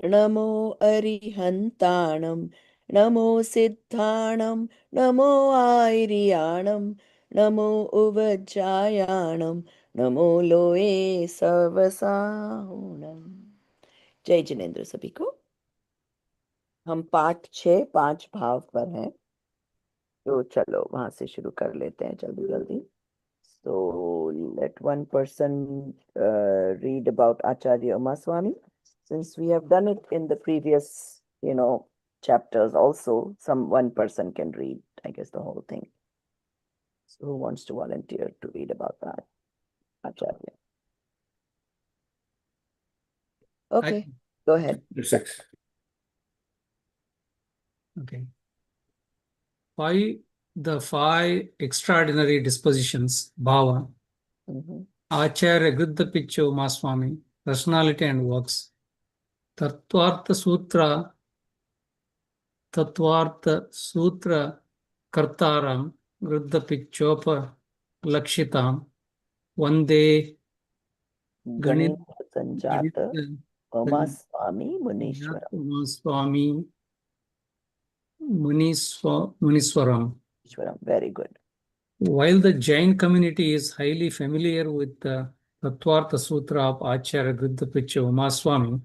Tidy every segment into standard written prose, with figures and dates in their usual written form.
नमो अरिहन्ताणं नमो सिद्धाणं नमो आयर्याणं नमो उवज्जायाणं नमो लोये सर्वसाहुणम्। जय जिनेन्द्र सभी को। हम पाठ 6 5 भाव पर हैं, तो चलो वहां से शुरू कर लेते हैं जल्दी जल्दी। So let one person read about Acharya Umaswamy. Since we have done it in the previous, chapters also, one person can read, I guess, the whole thing. So who wants to volunteer to read about that? Acharya. Okay, go ahead. Six. Okay. The five extraordinary dispositions, bhava, Acharya Gridhapicha Umaswamy, personality and works, Tattvartha Sutra Kartaram Gridhapichopa Lakshitam Vande Ganit Sanjata Umaswamy Munishwaram. Umaswamy Muniswaram. Very good. While the Jain community is highly familiar with the Tattvartha Sutra of Acharya Gridhapicha Umaswamy,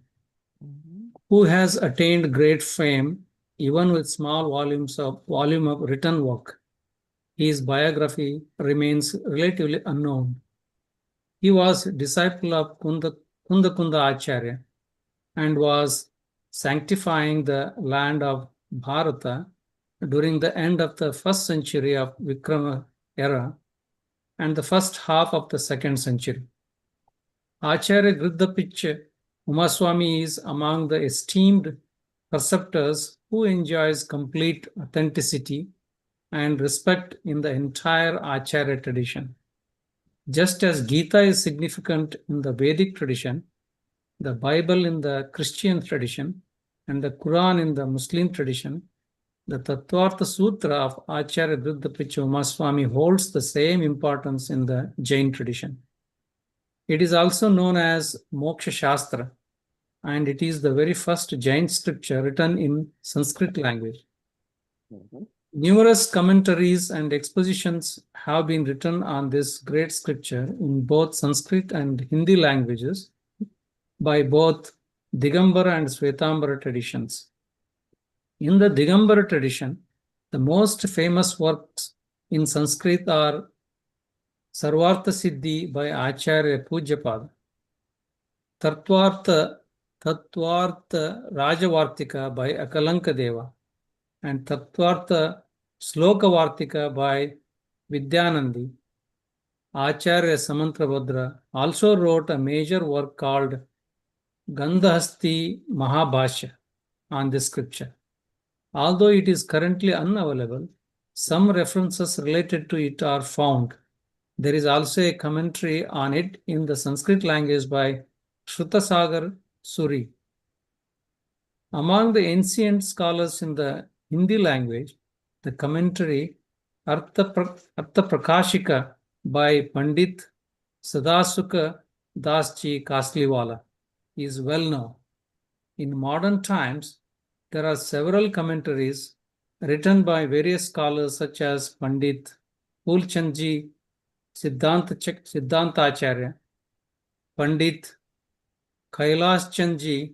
who has attained great fame even with small volume of written work, his biography remains relatively unknown. He was a disciple of Kundakunda Acharya and was sanctifying the land of Bharata during the end of the 1st century of Vikrama era and the first half of the 2nd century. Acharya Gridhapicha Umaswamy is among the esteemed preceptors who enjoys complete authenticity and respect in the entire Acharya tradition. Just as Gita is significant in the Vedic tradition, the Bible in the Christian tradition, and the Quran in the Muslim tradition, the Tattvartha Sutra of Acharya Gridhapicha Umaswamy holds the same importance in the Jain tradition. It is also known as Moksha Shastra, and it is the very first Jain scripture written in Sanskrit language. Numerous commentaries and expositions have been written on this great scripture in both Sanskrit and Hindi languages by both Digambara and Svetambara traditions. In the Digambara tradition, the most famous works in Sanskrit are Sarvartha Siddhi by Acharya Pujyapada, Tattvartha Rajavartika by Akalanka Deva, and Tattvartha Slokavartika by Vidyanandi. Acharya Samantrabhadra also wrote a major work called Gandhasti Mahabhashya on this scripture. Although it is currently unavailable, some references related to it are found. There is also a commentary on it in the Sanskrit language by Shrutasagar Suri. Among the ancient scholars in the Hindi language, the commentary Artha Prakashika by Pandit Sadasukha Dasji Kasliwala is well known. In modern times, there are several commentaries written by various scholars such as Pandit Pulchandji Siddhantacharya, Pandit Kailash Chandji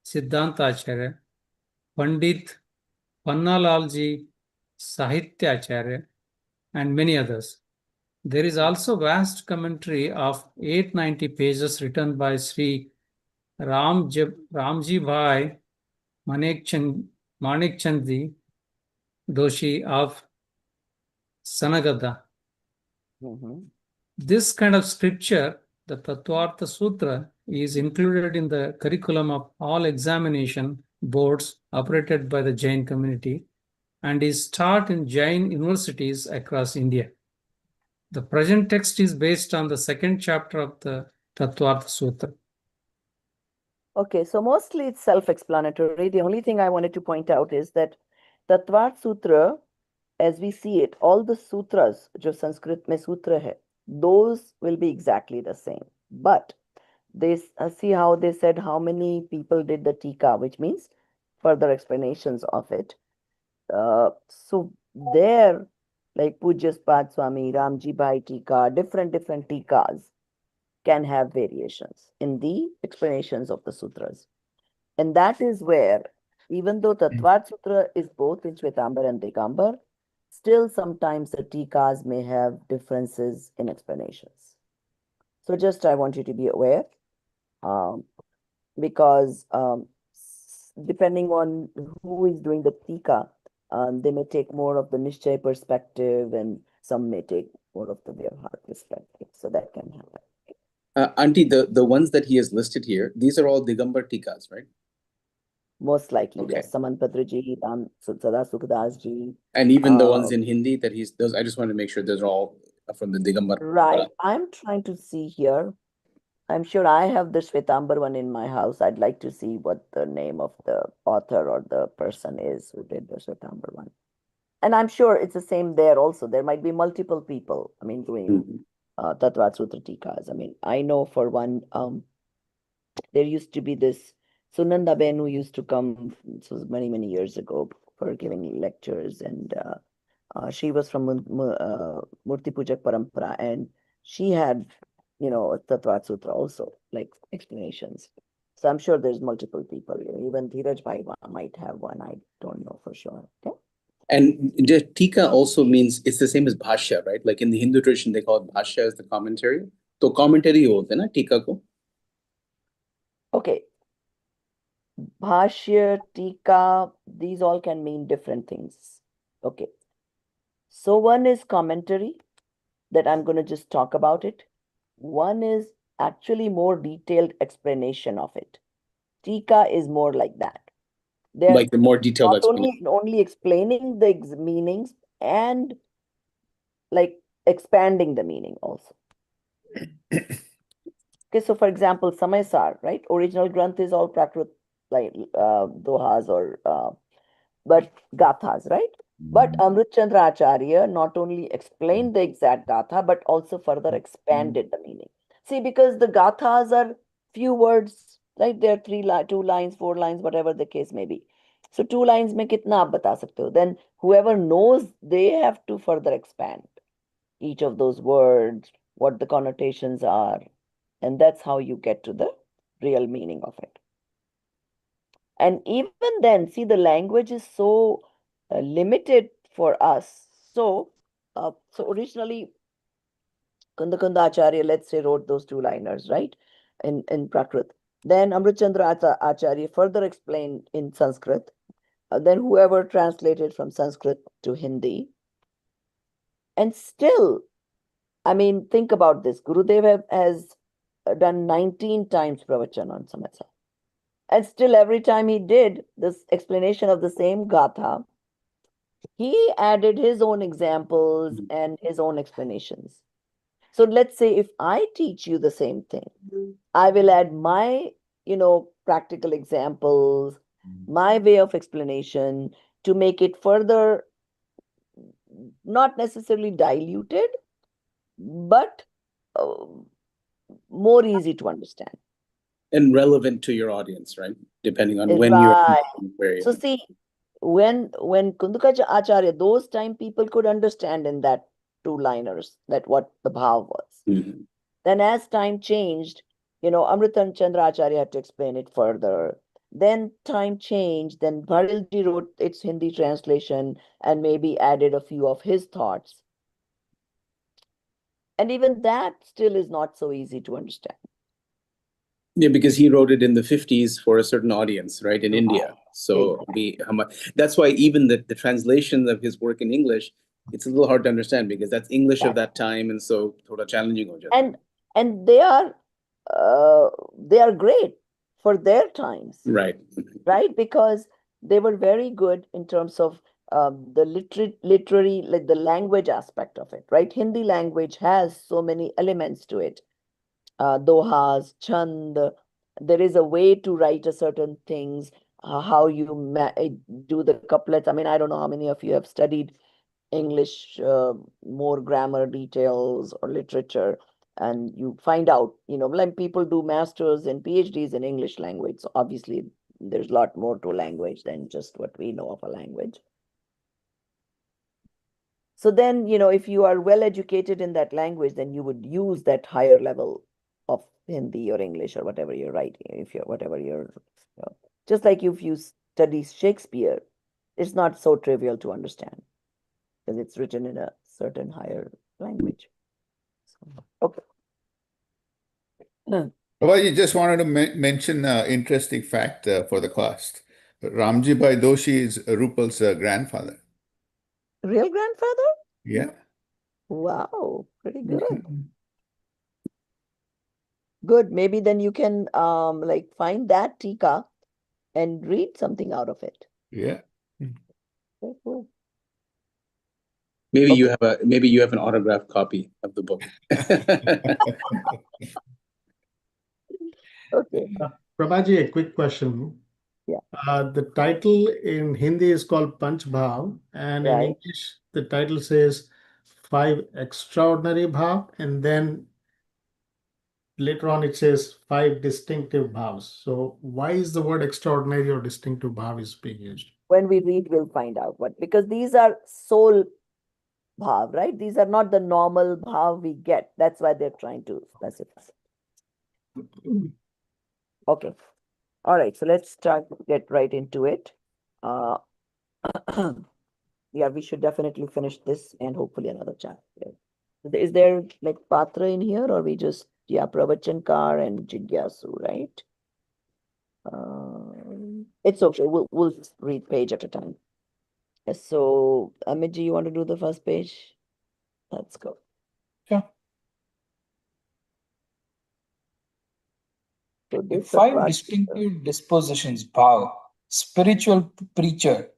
Siddhantacharya, Pandit Pannalalji Sahityacharya, and many others. There is also vast commentary of 890 pages written by Sri Ramji Bhai Manikchandji Doshi of Sanagada. This kind of scripture, the Tattvartha Sutra, is included in the curriculum of all examination boards operated by the Jain community and is taught in Jain universities across India. The present text is based on the second chapter of the Tattvartha Sutra. Okay, so mostly it's self-explanatory. The only thing I wanted to point out is that Tattvartha Sutra, as we see it, all the sutras, जो संस्कृत में सूत्र है, those will be exactly the same. But they see how they said how many people did the tika, which means further explanations of it. So there, like Pujyaspad Swami, Ramji Bhai Tika, different tikas can have variations in the explanations of the sutras. And that is where, even though Tattvat Sutra is both in Shvetambar and Digambar, still sometimes the tikas may have differences in explanations. So just I want you to be aware, because depending on who is doing the tika, they may take more of the Nishchay perspective and some may take more of the Vyavhar perspective. So that can happen. Auntie, the ones that he has listed here, these are all Digambar Tikas, right? Most likely, Okay. yes. Saman Patraji, Ram Sada Sukdas ji. And even the ones in Hindi that he's those, I just want to make sure those are all from the Digambar. Right. I'm trying to see here. I'm sure I have the Shvetambar one in my house. I'd like to see what the name of the author or the person is who did the Shvetambar one. And I'm sure it's the same there also. There might be multiple people, I mean, doing Tattvat Sutra Tikas. I mean, I know for one, there used to be this Sunanda Ben who used to come, this was many, many years ago, for giving lectures. And she was from Murti Pujak Parampara. And she had, Tattvat Sutra also, like explanations. So I'm sure there's multiple people. Even Dheeraj Bhai might have one. I don't know for sure. Okay. And just Tika also means it's the same as Bhashya, right? Like in the Hindu tradition, they call it Bhashya as the commentary. So commentary होता है ना Tika को? Okay. Bhashya, Tika, these all can mean different things. Okay. So one is commentary that I'm going to just talk about it. One is actually more detailed explanation of it. Tika is more like that. They're Like the more detailed not explanation. only explaining the meanings and like expanding the meaning also. Okay, so for example, Samaysar, right? Original Granth is all Prakrit, like dohas or but gathas, right? But Amrit Chandra Acharya not only explained the exact gatha, but also further expanded the meaning. See, because the gathas are few words, right? They're 2 lines, 4 lines, whatever the case may be. So 2 lines में कितना आप बता सकते हो? Then whoever knows, they have to further expand each of those words, what the connotations are, and that's how you get to the real meaning of it. And even then, see, the language is so limited for us. So originally, Kunda Acharya, let's say, wrote those 2 liners, right, in Prakrit. Then Amrit Chandra Acharya further explained in Sanskrit. Then whoever translated from Sanskrit to Hindi. And still, I mean, think about this. Gurudev has done 19 times pravachan on Samasa. And still, every time he did this explanation of the same gatha, he added his own examples and his own explanations. So let's say if I teach you the same thing, I will add my, practical examples, my way of explanation to make it further, not necessarily diluted, but more easy to understand. And relevant to your audience, right? Depending on when Right. you're where So see, when Kunduka Acharya, those time people could understand in that 2 liners that what the bhav was. Then as time changed, Amritan Chandra Acharya had to explain it further. Then time changed, then Bharilji wrote its Hindi translation and maybe added a few of his thoughts. And even that still is not so easy to understand. Yeah, because he wrote it in the 50s for a certain audience, right, in India. So Exactly. that's why even the translation of his work in English, it's a little hard to understand because that's English of that time, and so thoda challenging ho jata hai. And they are great for their times. Right. Right? Because they were very good in terms of the literary, like the language aspect of it, right? Hindi language has so many elements to it. Dohas, chand. There is a way to write a certain things, how you do the couplets. I mean, I don't know how many of you have studied English, more grammar details or literature, and you find out, like people do masters and PhDs in English language. So obviously, there's a lot more to language than just what we know of a language. So then, if you are well educated in that language, then you would use that higher level of Hindi or English or whatever you're writing. If you're whatever you're, just like if you study Shakespeare, it's not so trivial to understand because it's written in a certain higher language. So, okay. Well, you just wanted to mention an interesting fact for the class. Ramji Bhai Doshi is Rupal's grandfather. Real grandfather? Yeah. Wow, pretty good. Good. Maybe then you can like find that tika and read something out of it. Yeah. Very cool. Maybe Okay. you have an autographed copy of the book. Okay. Prabhaji, a quick question. Yeah. The title in Hindi is called Panch Bhav, and in Right. English, the title says Five Extraordinary Bhav, and then later on it says Five Distinctive Bhavs. So why is the word extraordinary or distinctive bhav is being used? When we read, we'll find out what, because these are soul bhav, right? These are not the normal bhav we get. That's why they're trying to specify. Okay. All right. So let's get right into it. Yeah, we should definitely finish this and hopefully another chapter. Is there like Patra in here, or we just, yeah, Pravachankar and Jigyasu, right? It's okay. We'll read page at a time. Yes, so Amit, you want to do the first page? Let's go. Yeah. So The this five part, distinctive dispositions, bhav, spiritual preacher.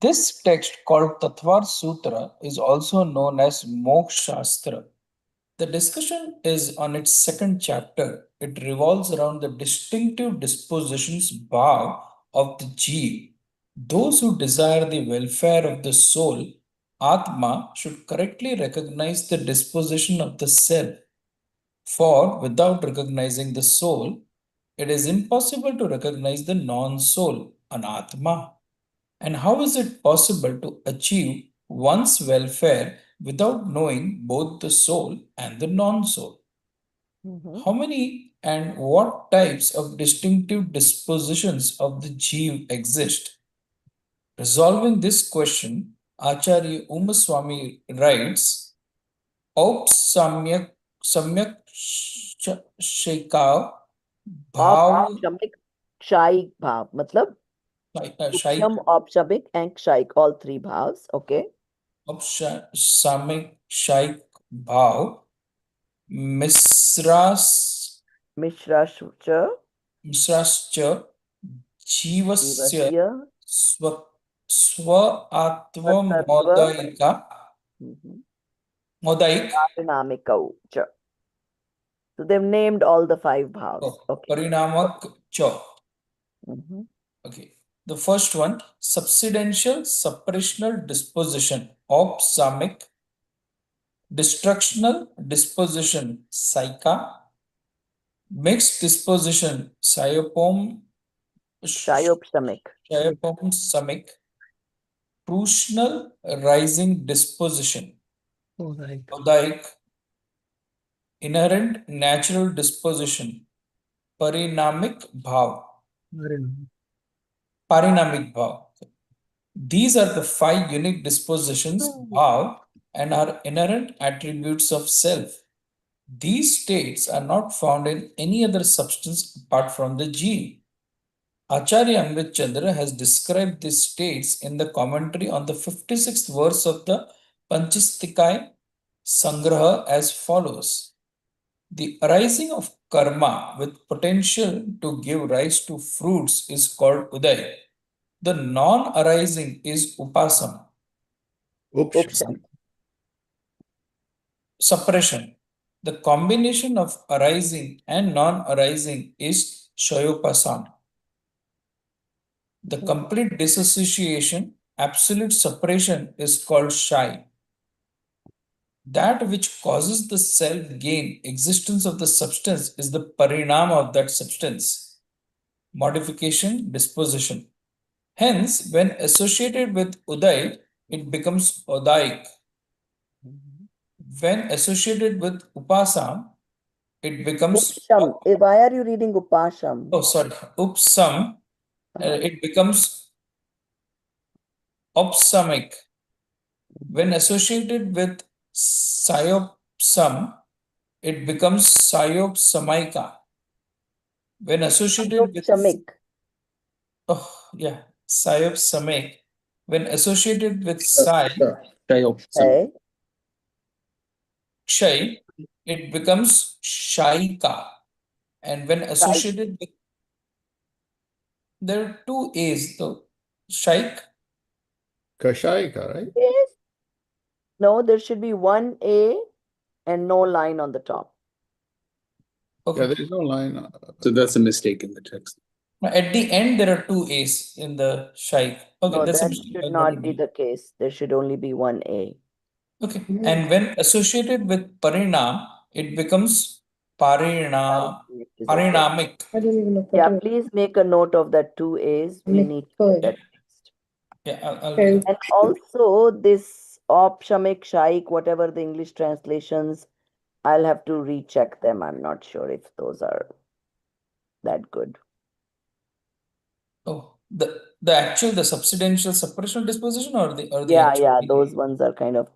This text called Tattvar Sutra is also known as Moksha Shastra. The discussion is on its second chapter. It revolves around the distinctive dispositions, bhav, of the jeev. Those who desire the welfare of the soul, Atma, should correctly recognize the disposition of the self. For without recognizing the soul, it is impossible to recognize the non-soul, Anatma. And how is it possible to achieve one's welfare without knowing both the soul and the non-soul? How many and what types of distinctive dispositions of the jeev exist? Resolving this question, Acharya Umaswamy writes, Samyak Shekav Bhav Opshamik, Kshaik bhav, matlab Shaik Upsham, Opshamik and Kshaik, all three bhavs, okay? Samik Shaik Bhav Misras Mishrascha, Misrascha Jivasya Jivasya, Swa Atva Sattva, Modaik Parinamikau. Cha. So they've named all the five bhavs. Okay. Parinamak Cha. Mhm. Okay. The first one, subsidential suppressional disposition of Samik, destructional disposition Saika, mixed disposition Sayapom Shayopshamik. Samik, crucial rising disposition Odaik, inherent natural disposition Parinamic Bhav. Parinamic Bhav. These are the five unique dispositions, bhav, and are inherent attributes of self. These states are not found in any other substance apart from the jeev. Acharya Amrit Chandra has described these states in the commentary on the 56th verse of the Panchastikai Sangraha as follows. The arising of karma with potential to give rise to fruits is called uday. The non-arising is upasam. Upsham. Suppression. The combination of arising and non-arising is Shayopasam. The complete dissociation, absolute separation is called Shai. That which causes the self-gain, existence of the substance is the parinama of that substance. Modification, disposition. Hence, when associated with Uday, it becomes Udaik. When associated with Upasam, it becomes Upsham. Why are you reading Upasham? oh sorry, Upsam. It becomes Opsamic. When associated with Psyopsam, it becomes Psyopsamaika. When associated with Upshamik. Psyopsamic. When associated with Psi, Hey. Kshay, it becomes Shaika. And when associated with, there are two A's, though. Shaik. Kashayika, right? Yes. No, there should be one A and no line on the top. Okay. Yeah, there is no line. So that's a mistake in the text. At the end, there are two A's in the Shaik. Okay, No, that's a that mistake. should I'll not not be agree. the case. There should only be one A. Okay. And when associated with Parinam, it becomes Right. It is okay. Parinamic. Yeah, please make a note of that two A's. We need to put that next. Yeah, I'll do that. And also this Opshamik, Shaik, whatever the English translations, I'll have to recheck them. I'm not sure if those are that good. Oh, the substantial suppression disposition or the Yeah, actual yeah, meaning? those ones are kind of,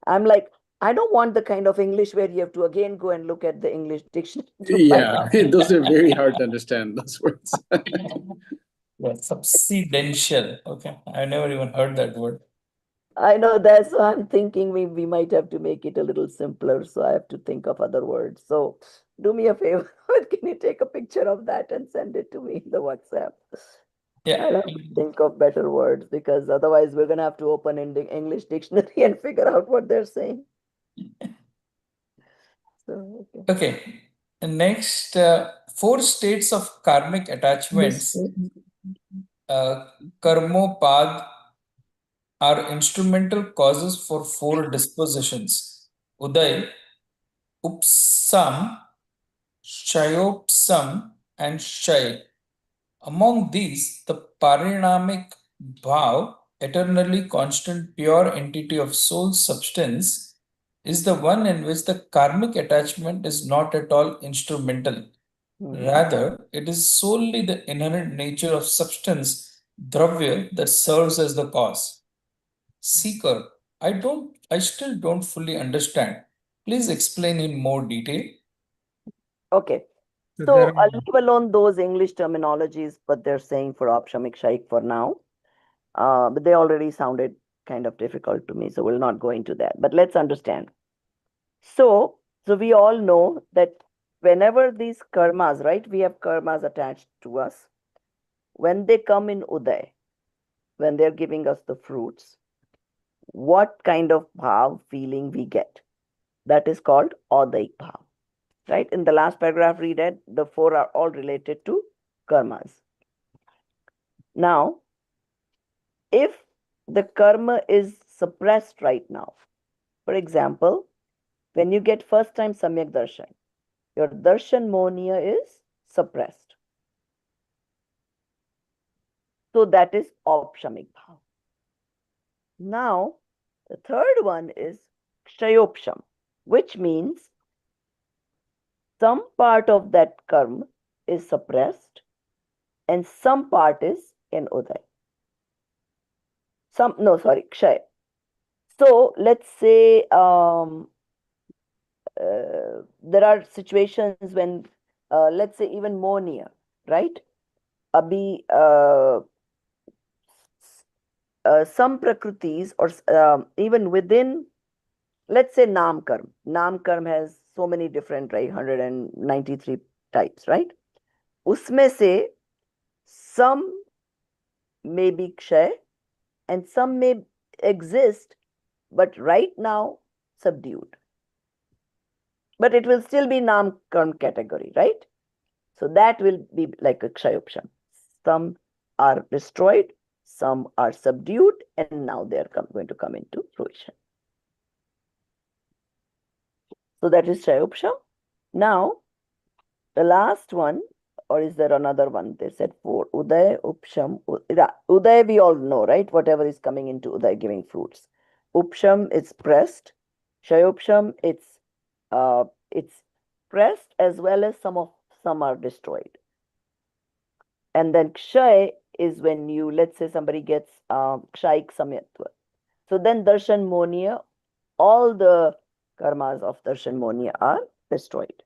I'm like, I don't want the kind of English where you have to again go and look at the English dictionary to find Yeah, out. those are very hard to understand, those words. Yeah, subsidential. Okay, I never even heard that word. I know that's why I'm thinking we might have to make it a little simpler. So I have to think of other words. So do me a favor. Can you take a picture of that and send it to me in the WhatsApp? Yeah. I'll have to think of better words because otherwise we're gonna have to open in the English dictionary and figure out what they're saying. So, okay. Okay. And next, 4 states of karmic attachments, karmopad, are instrumental causes for 4 dispositions: Uday, Upsam, Shayopsam, and Shay. Among these, the parinamic bhav, eternally constant pure entity of soul substance, is the one in which the karmic attachment is not at all instrumental. Rather, it is solely the inherent nature of substance, dravya, that serves as the cause. Seeker, I still don't fully understand. Please explain in more detail. Okay. So So there are I'll leave alone those English terminologies, but they're saying for Opshamik Shaik for now. But they already sounded kind of difficult to me, so we'll not go into that. But let's understand. So we all know that whenever these karmas, right, we have karmas attached to us. When they come in Uday, when they're giving us the fruits, what kind of bhav feeling we get? That is called Adaik bhav. Right? In the last paragraph we read, the 4 are all related to karmas. Now, if the karma is suppressed right now, for example, when you get first time Samyak Darshan, your Darshan Monia is suppressed. So that is Opshamik Bhav. Now, the third one is Kshayopsham, which means some part of that karma is suppressed and some part is in Uday. Kshay. So let's say there are situations when, let's say even Monia, right? Abhi, some prakritis or even within, let's say Namkarm. Namkarm has so many different, right? 193 types, right? Usme se some may be kshay and some may exist but right now subdued. But it will still be Nam Karm category, right? So that will be like a Kshayopsham. Some are destroyed, some are subdued, and now they are going to come into fruition. So that is Kshayopsham. Now, the last one, or is there another one? They said 4. Uday, Upsham. Uday we all know, right? Whatever is coming into Uday giving fruits. Upsham is pressed. Kshayopsham, it's pressed as well as some are destroyed. And then Kshay is when you, let's say somebody gets Kshayik Samyatva. So then Darshan Monia, all the karmas of Darshan Monia are destroyed.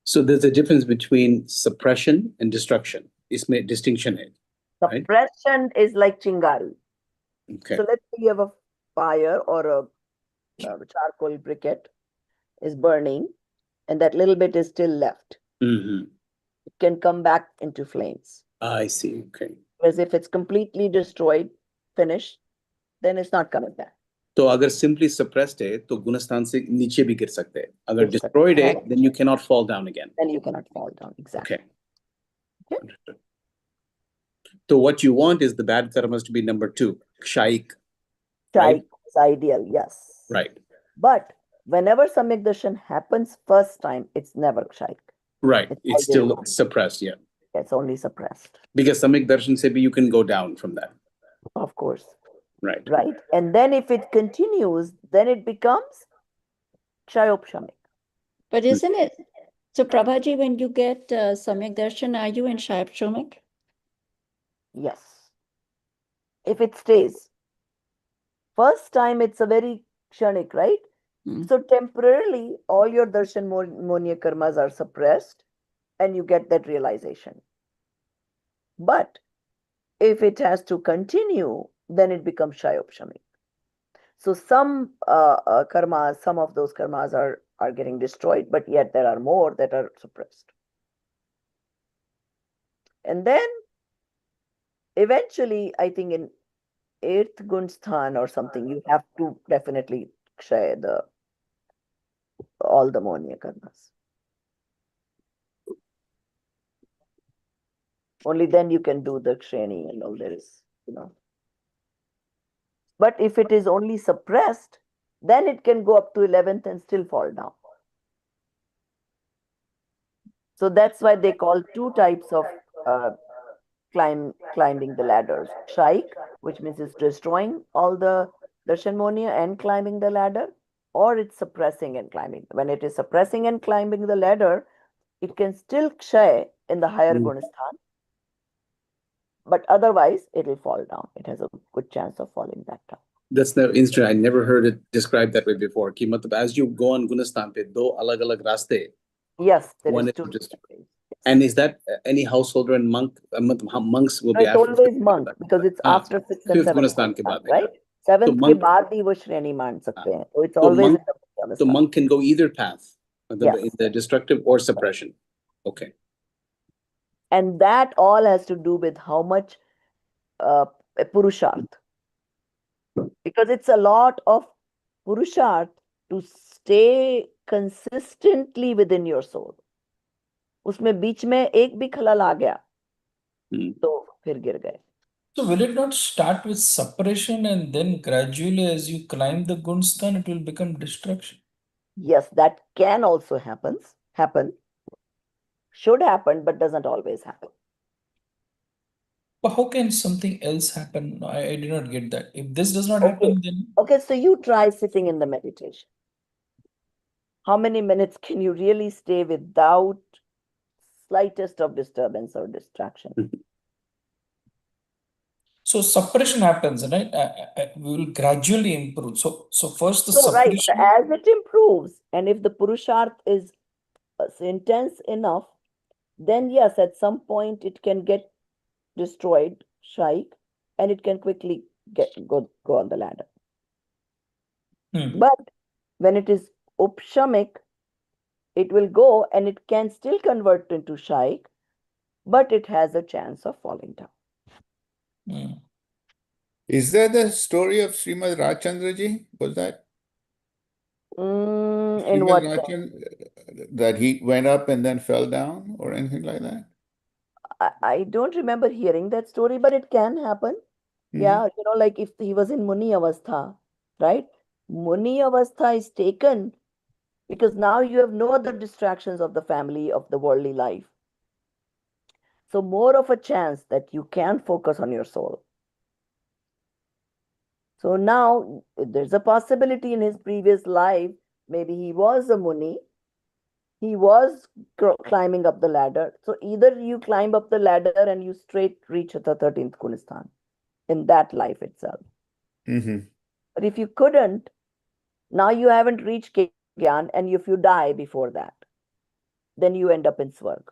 So there's a difference between suppression and destruction. Isme distinction hai. Right. Suppression is like Chingari. Okay. So let's say you have a fire or a charcoal briquette is burning, and that little bit is still left. Mhm. It can come back into flames. I see. Okay. Whereas if it's completely destroyed, finished, then it's not coming back. तो अगर simply suppressed है तो गुणस्थान से नीचे भी गिर सकते हैं. अगर गिर सकते destroyed है, हैं. then you cannot fall down again. Then you cannot fall down. Exactly. Okay. Okay. Understood. So what you want is the bad karmas to be number 2, Kshayik. Right? Is ideal, yes. Right. But whenever Samyak Darshan happens first time, it's never Kshayik. Right. It's still ideal. suppressed, yeah. It's only suppressed. Because Samyak Darshan se bhi you can go down from that. Of course. Right. Right. And then if it continues, then it becomes Kshayopshamik. But isn't it? So Prabhaji, when you get Samyak Darshan, are you in Shayapshamik? Yes. If it stays. First time it's a very kshanik, right? So temporarily all your darshan monia karmas are suppressed and you get that realization. But if it has to continue, then it becomes Shayopshamik. So some karmas, some of those karmas are getting destroyed, but yet there are more that are suppressed. And then eventually, I think in 8th Gunsthan or something, you have to definitely kshay all the monia karmas. Only then you can do the ksheni and all there is, But if it is only suppressed, then it can go up to 11th and still fall down. So that's why they call 2 types of climbing the ladders. Kshayik, which means it's destroying all the darshan monia and climbing the ladder, or it's suppressing and climbing. When it is suppressing and climbing the ladder, it can still kshay in the higher gunasthan, but otherwise it will fall down. It has a good chance of falling back down. That's the instant. I never heard it described that way before. Ki matlab, as you go on Gunastan pe, do alag alag raste. Yes, there One is is 2 just- ways. And is that any householder and monk? Monks will be It's after always monk because it's after 6th and 5th 7th Gunastan ke baad, right? 7th monk- ke baad bhi wo shreni maan sakte hain. So it's So always monk- in the The Gunastan. monk can go either path, Yes. in the destructive or suppression. Okay. And that all has to do with how much purusharth. Because it's a lot of purusharth to stay consistently within your soul. उसमें बीच में एक भी खलल आ गया तो फिर गिर गए. So will it not start with suppression and then gradually as you climb the Gunstan, it will become destruction? Yes, that can also happen, should happen, but doesn't always happen. But how can something else happen? I did not get that. If this does not happen, then Okay, so you try sitting in the meditation. How many minutes can you really stay without slightest of disturbance or distraction? so suppression happens, right? We will gradually improve. So first the So right, suppression. as it improves, and if the purusharth is intense enough, then yes, at some point it can get destroyed, shaik, and it can quickly go on the ladder. But when it is upshamik, it will go and it can still convert into shaik, but it has a chance of falling down. Is that the story of Srimad Rajchandraji? Was that In Srimad what sense? Rajchandra that he went up and then fell down or anything like that? I don't remember hearing that story, but it can happen. Yeah, like if he was in Muni Avastha, right? Muni Avastha is taken because now you have no other distractions of the family, of the worldly life. So more of a chance that you can focus on your soul. So now there's a possibility in his previous life, maybe he was a Muni, he was climbing up the ladder. So either you climb up the ladder and you straight reach the 13th Kunistan in that life itself. Mm-hmm. But if you couldn't, now you haven't reached Gyan, and if you die before that, then you end up in Swarg.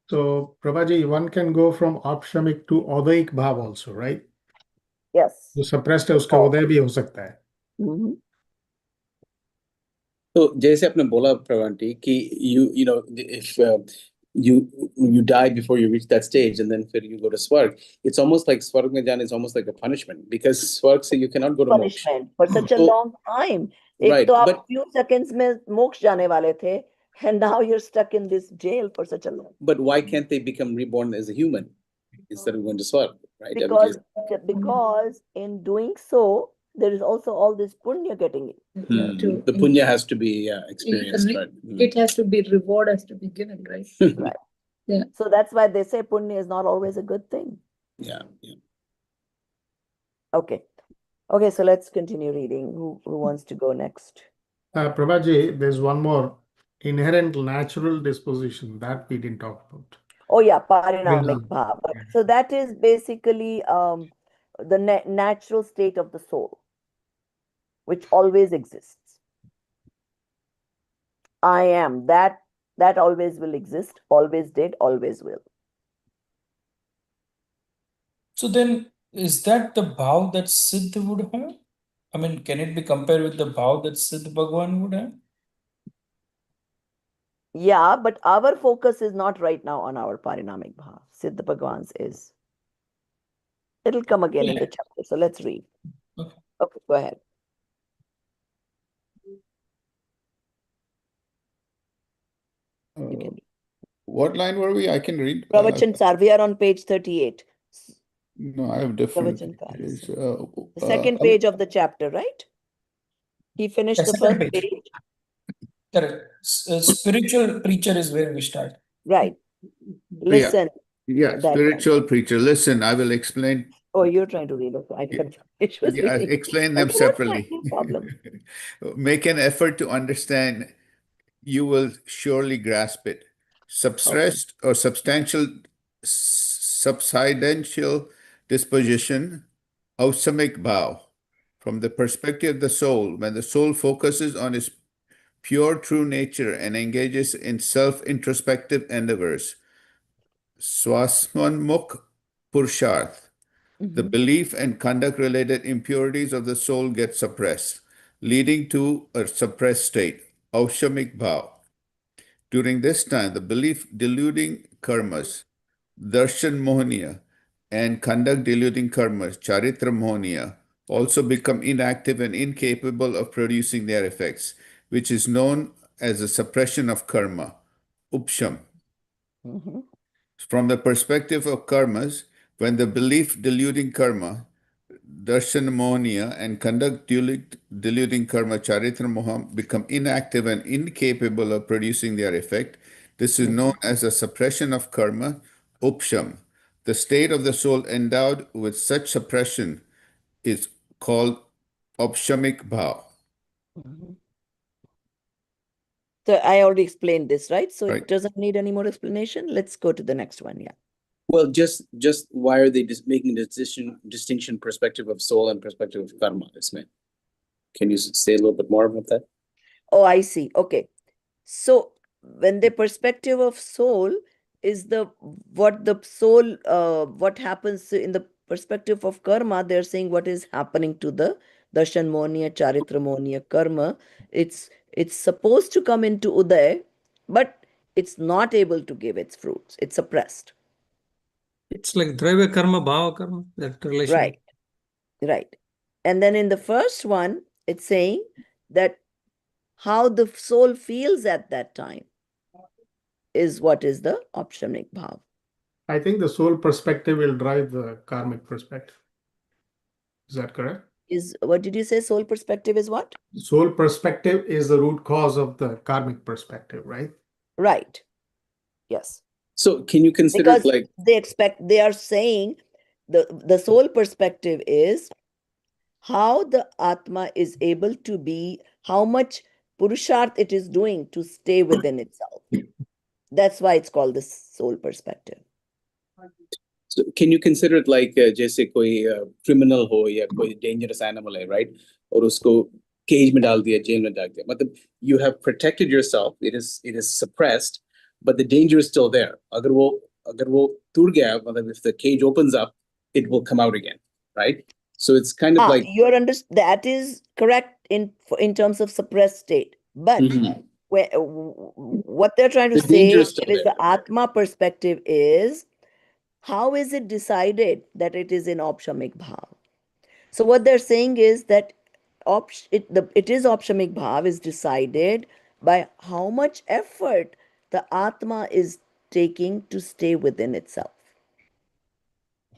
So, Prabhaji, one can go from opshamik to odaik bhav also, right? Yes. जो suppressed है उसका उदय भी हो सकता है. Mhm. तो जैसे आपने बोला प्रवांटी कि you know if you die before you reach that stage and then you go to Swarg, it's almost like Swarg mein jana is almost like a punishment because Swarg se you cannot go to moksha. Punishment for such a So, long time. एक right, तो आप but few seconds में मोक्ष जाने वाले थे, and now you're stuck in this jail for such a long. but why can't they become reborn as a human instead of going to Swarg, right? Because in doing so, there is also all this punya getting it. The punya has to be experienced, right? It has to be, reward has to be given, right? Right. Yeah. So that's why they say punya is not always a good thing. Yeah. Okay. Okay, so let's continue reading. Who wants to go next? Prabhaji, there's one more inherent natural disposition that we didn't talk about. Oh yeah, parinamic Parinam. bhav. So that is basically the natural state of the soul, which always exists. I am that always will exist, always did, always will. So then, is that the bhav that Siddh would have? I mean, can it be compared with the bhav that Siddh Bhagwan would have? Yeah, but our focus is not right now on our parinamic bhav. Siddha Bhagwan's is. It'll come again in the chapter. So let's read. Okay. Okay, go ahead. You can read. What line were we? I can read. Pravachan Sar, we are on page 38. No, I have different. Pravachan Sar. It's, The second page of the chapter, right? He finished Yes, the second first page. page. Correct. Spiritual preacher is where we start. Right. Listen. Yeah, that spiritual one. preacher. Listen, I will explain. Oh, you're trying to read. Okay, I can't finish was Yeah, reading. explain them Okay, that's fine, separately. no problem. Make an effort to understand. You will surely grasp it. Substressed or subsidential disposition, ausamic bhav. From the perspective of the soul, when the soul focuses on its pure true nature and engages in self-introspective endeavors, swasmanmukh purusharth, the belief and conduct related impurities of the soul get suppressed, leading to a suppressed state, aushamik bhav. During this time, the belief deluding karmas, darshan mohaniya, and conduct deluding karmas, charitra mohaniya, also become inactive and incapable of producing their effects, which is known as a suppression of karma, upsham. From the perspective of karmas, when the belief deluding karma, darshan mohaniya, and conduct deluding karma, charitra moham, become inactive and incapable of producing their effect, this is known as a suppression of karma, upsham. The state of the soul endowed with such suppression is called upshamik bhav. So I already explained this, right? So Right. it doesn't need any more explanation. Let's go to the next one. Yeah. Well, just why are they just making the distinction perspective of soul and perspective of karma? Can you say a little bit more about that? Oh, I see. Okay. So when the perspective of soul is what the soul, what happens in the perspective of karma, they're saying what is happening to the darshan mohaniya, charitra mohaniya karma. It's supposed to come into uday, but it's not able to give its fruits. It's suppressed. It's like Draiva karma, bhava karma, that relation. Right, right. And then in the first one, it's saying that how the soul feels at that time is what is the optionic bhav. I think the soul perspective will drive the karmic perspective. Is that correct? Is what did you say? Soul perspective is what? Soul perspective is the root cause of the karmic perspective, right? Right. Yes. So can you consider it Because like, they are saying the soul perspective is how the Atma is able to be, how much Purusharth it is doing to stay within itself. That's why it's called the soul perspective. so can you consider it like जैसे कोई criminal हो या कोई dangerous animal है, right? और उसको cage में डाल दिया, jail में डाल दिया. मतलब you have protected yourself. It is suppressed, but the danger is still there. अगर वो टूट गया, मतलब if the cage opens up, it will come out again, right? So it's kind of like That is correct in terms of suppressed state. But Mhm. what they're trying to The danger is say still is there. the Atma perspective is how is it decided that it is in Opshamik Bhav? So what they're saying is that it is Opshamik Bhav is decided by how much effort the Atma is taking to stay within itself.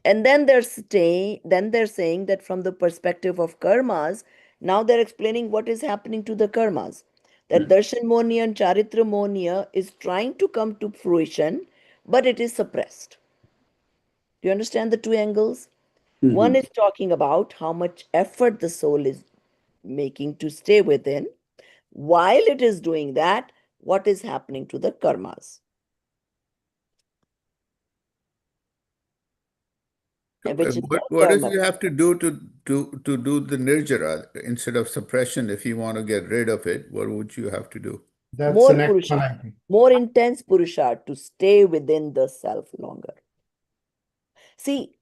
And then they're saying that from the perspective of karmas, now they're explaining what is happening to the karmas. That Darshan Monia and Charitra Monia is trying to come to fruition, but it is suppressed. Do you understand the two angles? One is talking about how much effort the soul is making to stay within. While it is doing that, what is happening to the karmas? Which is What called what does karma. you have to do to do the nirjara instead of suppression? If you want to get rid of it, what would you have to do? That's the More next one, I purusha, think. more intense purusha to stay within the self longer. See,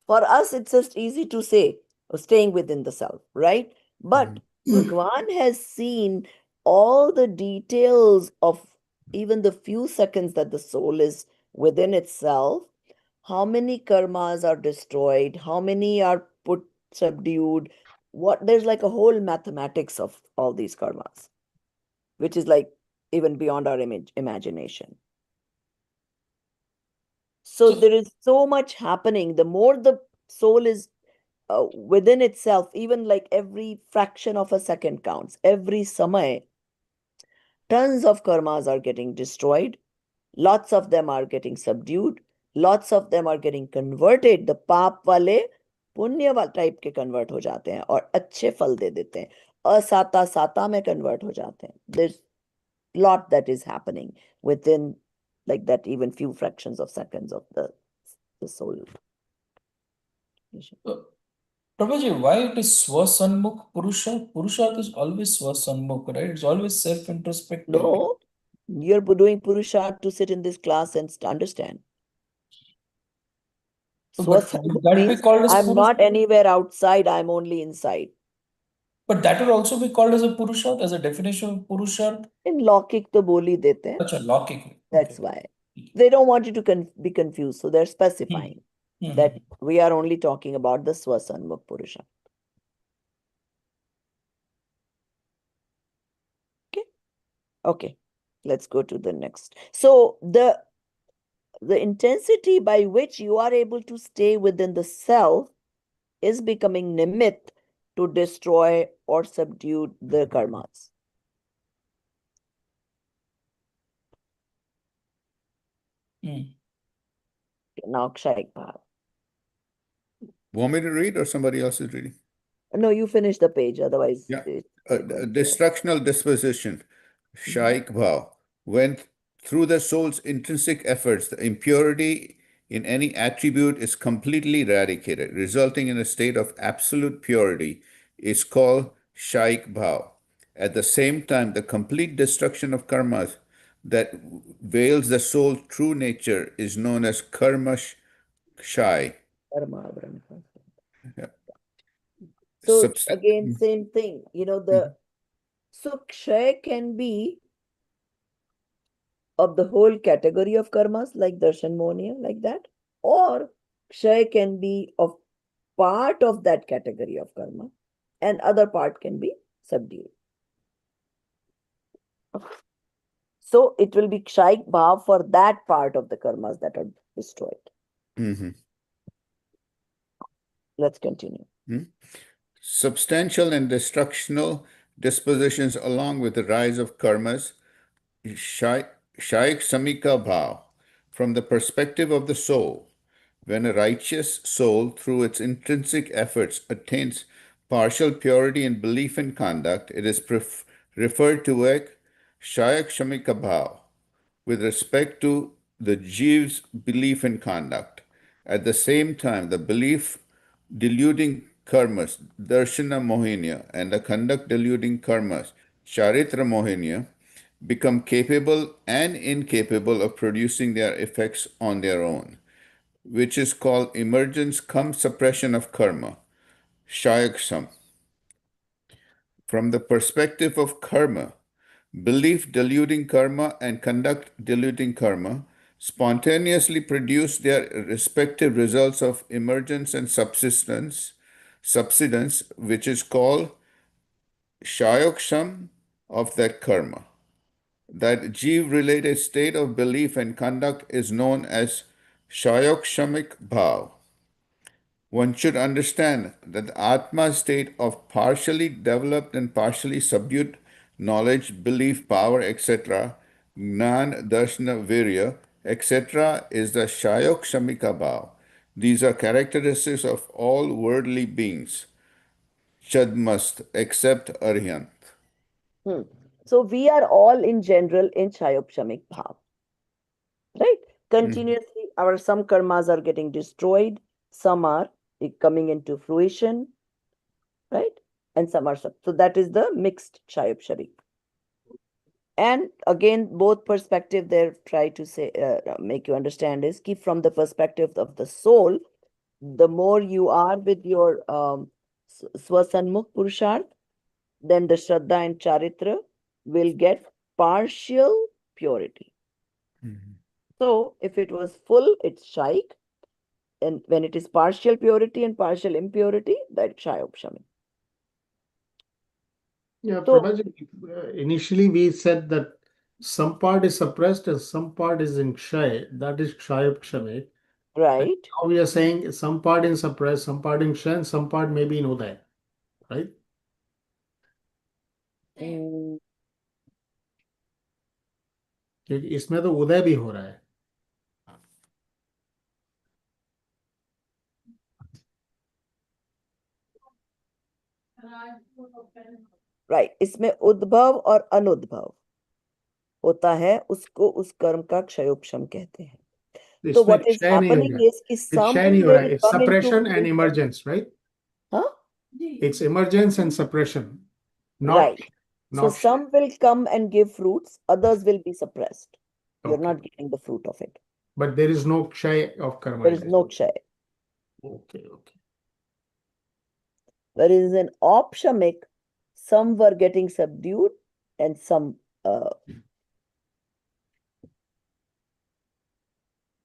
for us, it's just easy to say, staying within the self, right? But Bhagwan has seen all the details of even the few seconds that the soul is within itself, how many karmas are destroyed, how many are put subdued. There's like a whole mathematics of all these karmas, which is like even beyond our imagination. So there is so much happening. The more the soul is within itself, even like every fraction of a second counts. Every samay, tons of karmas are getting destroyed. Lots of them are getting subdued. Lots of them are getting converted. The पाप वाले पुण्य वाले type के convert हो जाते हैं और अच्छे फल दे देते हैं. असाता साता में कन्वर्ट हो जाते हैं. There's lot that is happening within like that even few fractions of seconds of the soul. Prabhuji, why it is Swasanmukh Purusha? Purusha is always Swasanmukh, right? It's always self-introspective. No, you're doing purusharth to sit in this class and understand. But would Swasanmukh that be means called as I'm Purusha? not anywhere outside, I'm only inside. But that would also be called as a Purusha, as a definition of Purusha. In Lokik to boli dete hain. Acha, Lokik. That's why. They don't want you to be confused, so they're specifying that we are only talking about the Swasanmukh Purusha. Okay, let's go to the next. So the intensity by which you are able to stay within the self is becoming nimit to destroy or subdue the karmas. Now, Kshaik Bhav. Want me to read or somebody else is reading? No, you finish the page, otherwise. Yeah. Destructional disposition, Shaik Bhav. When through the soul's intrinsic efforts, the impurity in any attribute is completely eradicated, resulting in a state of absolute purity, is called Shaik Bhav. At the same time, the complete destruction of karmas that veils the soul's true nature is known as karma shai. Karma. Yeah. So again, same thing. So Kshay can be of the whole category of karmas, like Darshan Monia, like that, or Kshay can be of part of that category of karma, and other part can be subdued. So it will be Kshaik Bhav for that part of the karmas that are destroyed. Let's continue. Substantial and destructional dispositions along with the rise of karmas, Shaik Samika Bhav, from the perspective of the soul. When a righteous soul, through its intrinsic efforts, attains partial purity in belief and conduct, it is referred to as Shayak Shamika Bhav, with respect to the Jeev's belief and conduct. At the same time, the belief deluding karmas, Darshana Mohinya, and the conduct deluding karmas, Charitra Mohinya, become capable and incapable of producing their effects on their own, which is called emergence cum suppression of karma, shayaksam. From the perspective of karma, belief deluding karma and conduct deluding karma spontaneously produce their respective results of emergence and subsidence, which is called shayoksham of that karma. That Jeev-related state of belief and conduct is known as shayokshamic bhav. One should understand that the Atma state of partially developed and partially subdued knowledge, belief, power, etc., Gnan, Darshana, Virya, etc., is the Shayok Shamika Bhav. These are characteristics of all worldly beings, Chadmast, except Arhyant. So we are all in general in Chayopshamik Bhav. Right? Continuously, our some karmas are getting destroyed, some are coming into fruition, right? And some are so that is the mixed Chayopshamik. And again, both perspective there try to say make you understand is keep from the perspective of the soul. The more you are with your Swasanmukh Purusharth, then the Shraddha and Charitra will get partial purity. So if it was full, it's Shaik. And when it is partial purity and partial impurity, that's Shayopshami. Yeah, So- Prabhaji, initially we said that some part is suppressed and some part is in Kshay, that is Kshayopkshamik. Right. Now we are saying some part in suppressed, some part in Kshay, and some part maybe in Uday, right? क्योंकि इसमें तो उदय भी हो रहा है. Right. इसमें उद्भव और अनुद्भव होता है, उसको उस कर्म का क्षयोपशम कहते हैं. So इसमें what is क्षय नहीं हो happening रहा. is कि some क्षय नहीं हो रहा है. will It's come into suppression and fruition. emergence, right? Huh? It's emergence and suppression, not Right. So not some will come and give fruits, others will be suppressed. You're Okay. not getting the fruit of it. But there is no kshay of karma. There is no kshay. Okay. Whereas in opshamik, some were getting subdued and some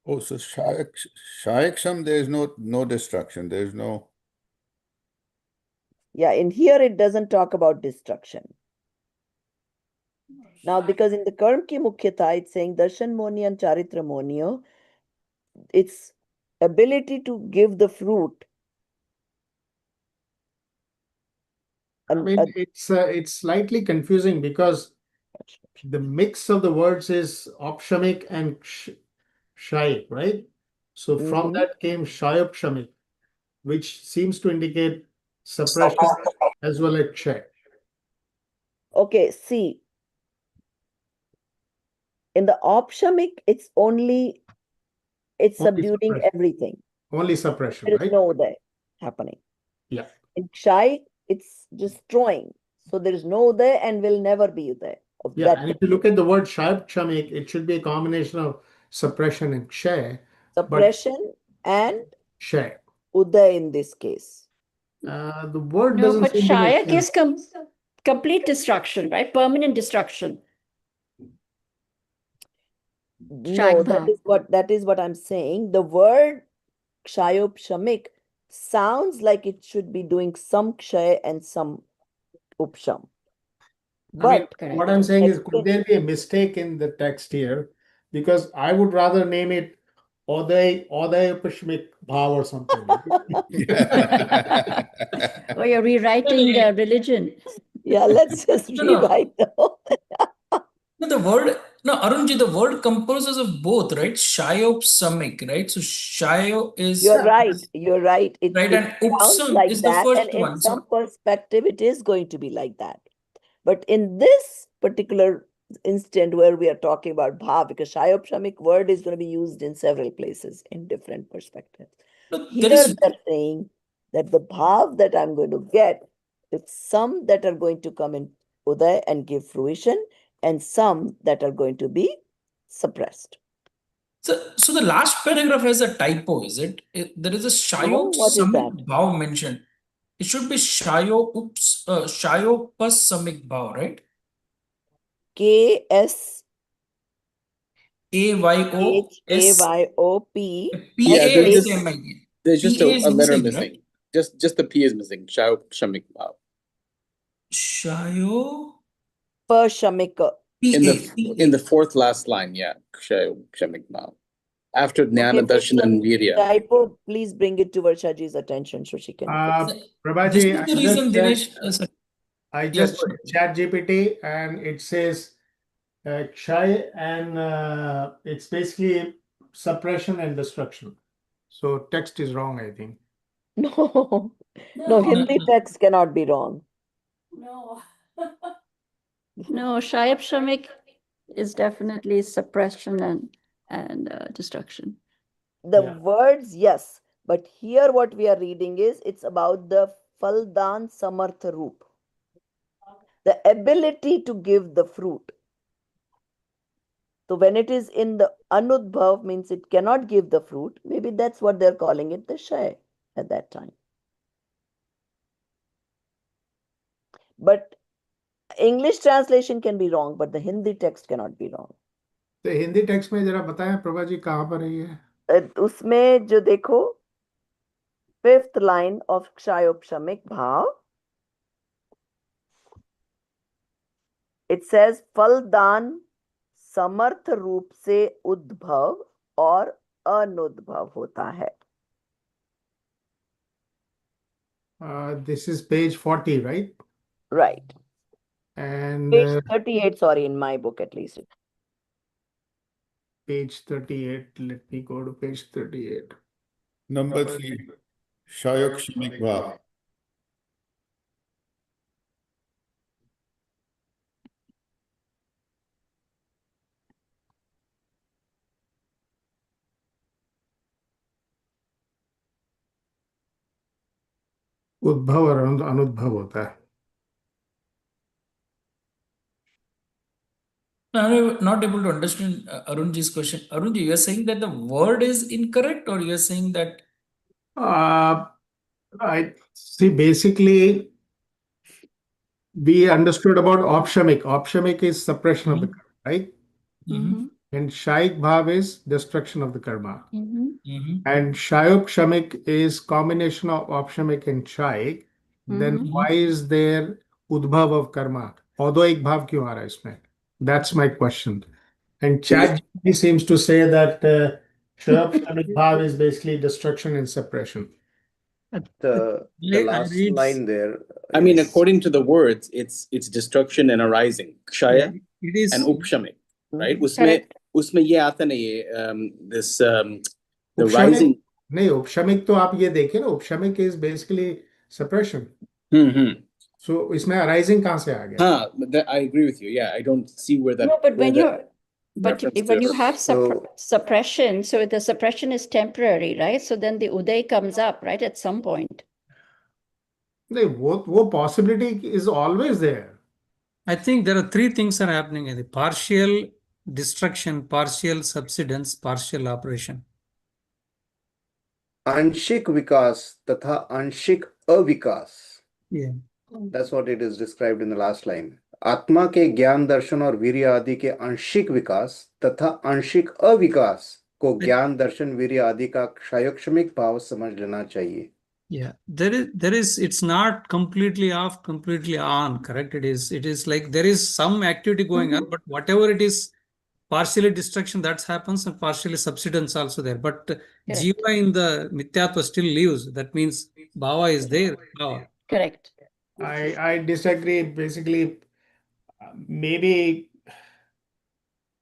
Oh, so Shayaksham, there is no destruction. There is no. yeah, in here it doesn't talk about destruction. Now, because in the Karm ki Mukhyata, it's saying Darshan Moni and Charitra Moni, its ability to give the fruit. I mean, it's slightly confusing because the mix of the words is opshamik and shayik, right? So from that came shayopshamik, which seems to indicate suppression as well as kshay. Okay, see. In the opshamik, it's Only subduing suppression. everything. Only suppression, There is right? no uday happening. Yeah. In Kshay, it's destroying. So there is no uday and will never be uday. Of Yeah, that and if you look at the word shayopshamik, it should be a combination of suppression and kshay. suppression and Kshay. uday in this case. The word No, doesn't but seem to make Shayak sense. is complete destruction, right? Permanent destruction. No, Shaik Bhav. that is what I'm saying. The word kshayopshamik sounds like it should be doing some kshay and some upsham. I mean, But what I'm saying is, could again, there be a mistake in the text here? Because I would rather name it Oday Pashmik Bhav or something. Or you're rewriting religion. yeah, let's just No, no. rewrite the whole. No, the word, no, Arunji, the word composes of both, right? Shayopsamic, right? So Shayo is You're right. You're right. It right, and sounds Upsam like is the that, first and in one. some So perspective, it is going to be like that. But in this particular instant where we are talking about bhav, because shayopshamik word is going to be used in several places in different perspectives. no, Here they're saying that the bhav that I'm going to get, it's some that are going to come in uday and give fruition, and some that are going to be suppressed. so the last paragraph has a typo, is it? There is a No, what is that? Shayopsamic Bhav mentioned. It should be Shayopasamic Bhav, right? KS AYOS HAYOP Yeah, PASMI. there's just PA is a letter missing, right? missing. Just the P is missing. Shayopshamik Bhav. Shayo Pashamika. In the fourth last line, yeah. Shayopshamik Bhav. After Jnana, Okay, this Darshan, and Virya. typo, please bring it to Varshaji's attention so she can fix it. This Prabhaji, is the reason, Dinesh. Sorry. I Yeah, just go ahead. checked GPT and it says Kshay and it's basically suppression and destruction. So text is wrong, I think. No, no, Hindi text cannot be wrong. No. No, Shayopshamik is definitely suppression and destruction. The Yeah. words, yes, but here what we are reading is it's about the Faldan Samartha Roop, the ability to give the fruit. So when it is in the Anudbhav, means it cannot give the fruit. Maybe that's what they're calling it, the Shay at that time. But English translation can be wrong, but the Hindi text cannot be wrong. तो Hindi text में जरा बताएं प्रभा जी कहाँ पर है ये? उसमें जो देखो 5th line of Kshayopshamik Bhav, it says फलदान समर्थ रूप से उद्भव और अनुद्भव होता है. This is page 40, right? Right. And Page 38, sorry, in my book at least. page 38. Let me go to page 38. Number 3, Shayokshimik Bhav. उद्भव और अनुद्भव होता है. I'm not able to understand Arunji's question. Arunji, you are saying that the word is incorrect, or you are saying that I see. Basically, we understood about opshamik. Opshamik is suppression of the karma, right? And shaik bhav is destruction of the karma. And shayopshamik is combination of opshamik and shaik. Then why is there udbhav of karma? Odoik bhav kyun aa raha hai isme? That's my question. And ChatGPT seems to say that shayopshamik bhav is basically destruction and suppression. The last line there. I mean, is- according to the words, it's destruction and arising. Kshaya It is and upshamik, right? Correct. उसमें ये आता नहीं है, this the Upshamik, rising. नहीं, upshamik तो आप ये देखिए ना, upshamik is basically suppression. So इसमें arising कहाँ से आ गया? हाँ, but I agree with you. Yeah, I don't see where that. No, but where when that you're but reference when to- you have So- suppression, so the suppression is temporary, right? So then the uday comes up, right, at some point. नहीं, वो possibility is always there. I think there are three things are happening in the partial destruction, partial subsidence, partial operation. आंशिक विकास तथा आंशिक अविकास. Yeah. That's what it is described in the last line. आत्मा के ज्ञान दर्शन और वीर्य आदि के आंशिक विकास तथा आंशिक अविकास को ज्ञान दर्शन वीर्य आदि का क्षयक्षमिक भाव समझ लेना चाहिए. Yeah, it's not completely off, completely on, correct? It is like there is some activity going on, but whatever it is, partially destruction that happens and partially subsidence also there. But Jiva in the Mithyatva still lives. That means Bhava is there. Bhava. Correct. I disagree. Basically, maybe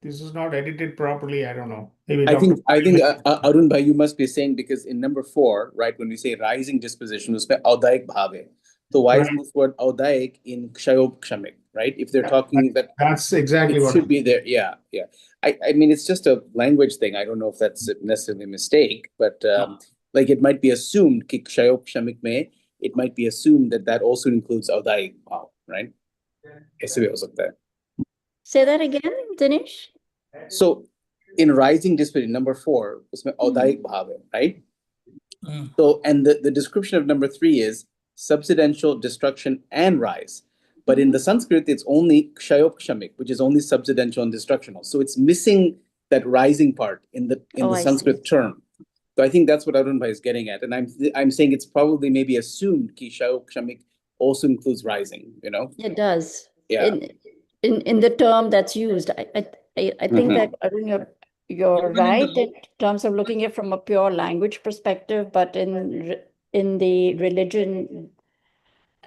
this is not edited properly. I don't know. Maybe I think Dr. Arun bhai, you must be saying, because in number 4, right, when we say rising disposition, उसमें औदायिक भाव है. So why is Right. this word औदायिक in kshayopkshamik, right? If they're talking that That's exactly it what should be there. Yeah, yeah. I mean, it's just a language thing. I don't know if that's necessarily a mistake, but like it might be assumed कि kshayopkshamik में it might be assumed that that also includes औदायिक भाव, right? ऐसे भी हो सकता है. Say that again, Dinesh. So in rising disposition, number 4, उसमें औदायिक भाव है, right? So, and the description of number 3 is subsidential, destruction, and rise. But in the Sanskrit, it's only kshayopkshamik, which is only subsidential and destructional. So it's missing that rising part in the I Sanskrit term. So I think that's what Arun Bhai is getting at. And I'm saying it's probably maybe assumed ki kshayopkshamik also includes rising, you know? It does. Yeah. In the term that's used. I think that Arun, you're Even in the right in terms of looking at it from a pure language perspective, but in the religion,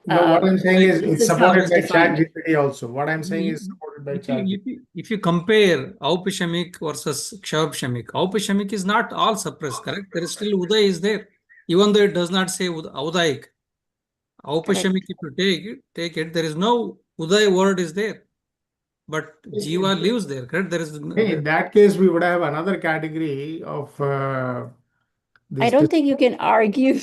No, what I'm saying is this it's is how supported it's by defined. ChatGPT also. What I'm saying is supported by ChatGPT. If you compare Aupashamik versus Kshayopshamik, Aupashamik is not all suppressed, correct? There is still Uday is there, even though it does not say Audaik. Aupashamik, if you take it, there is no Uday word is there. But Jiva lives there, correct? There is In that case, we would have another category of I don't think you can argue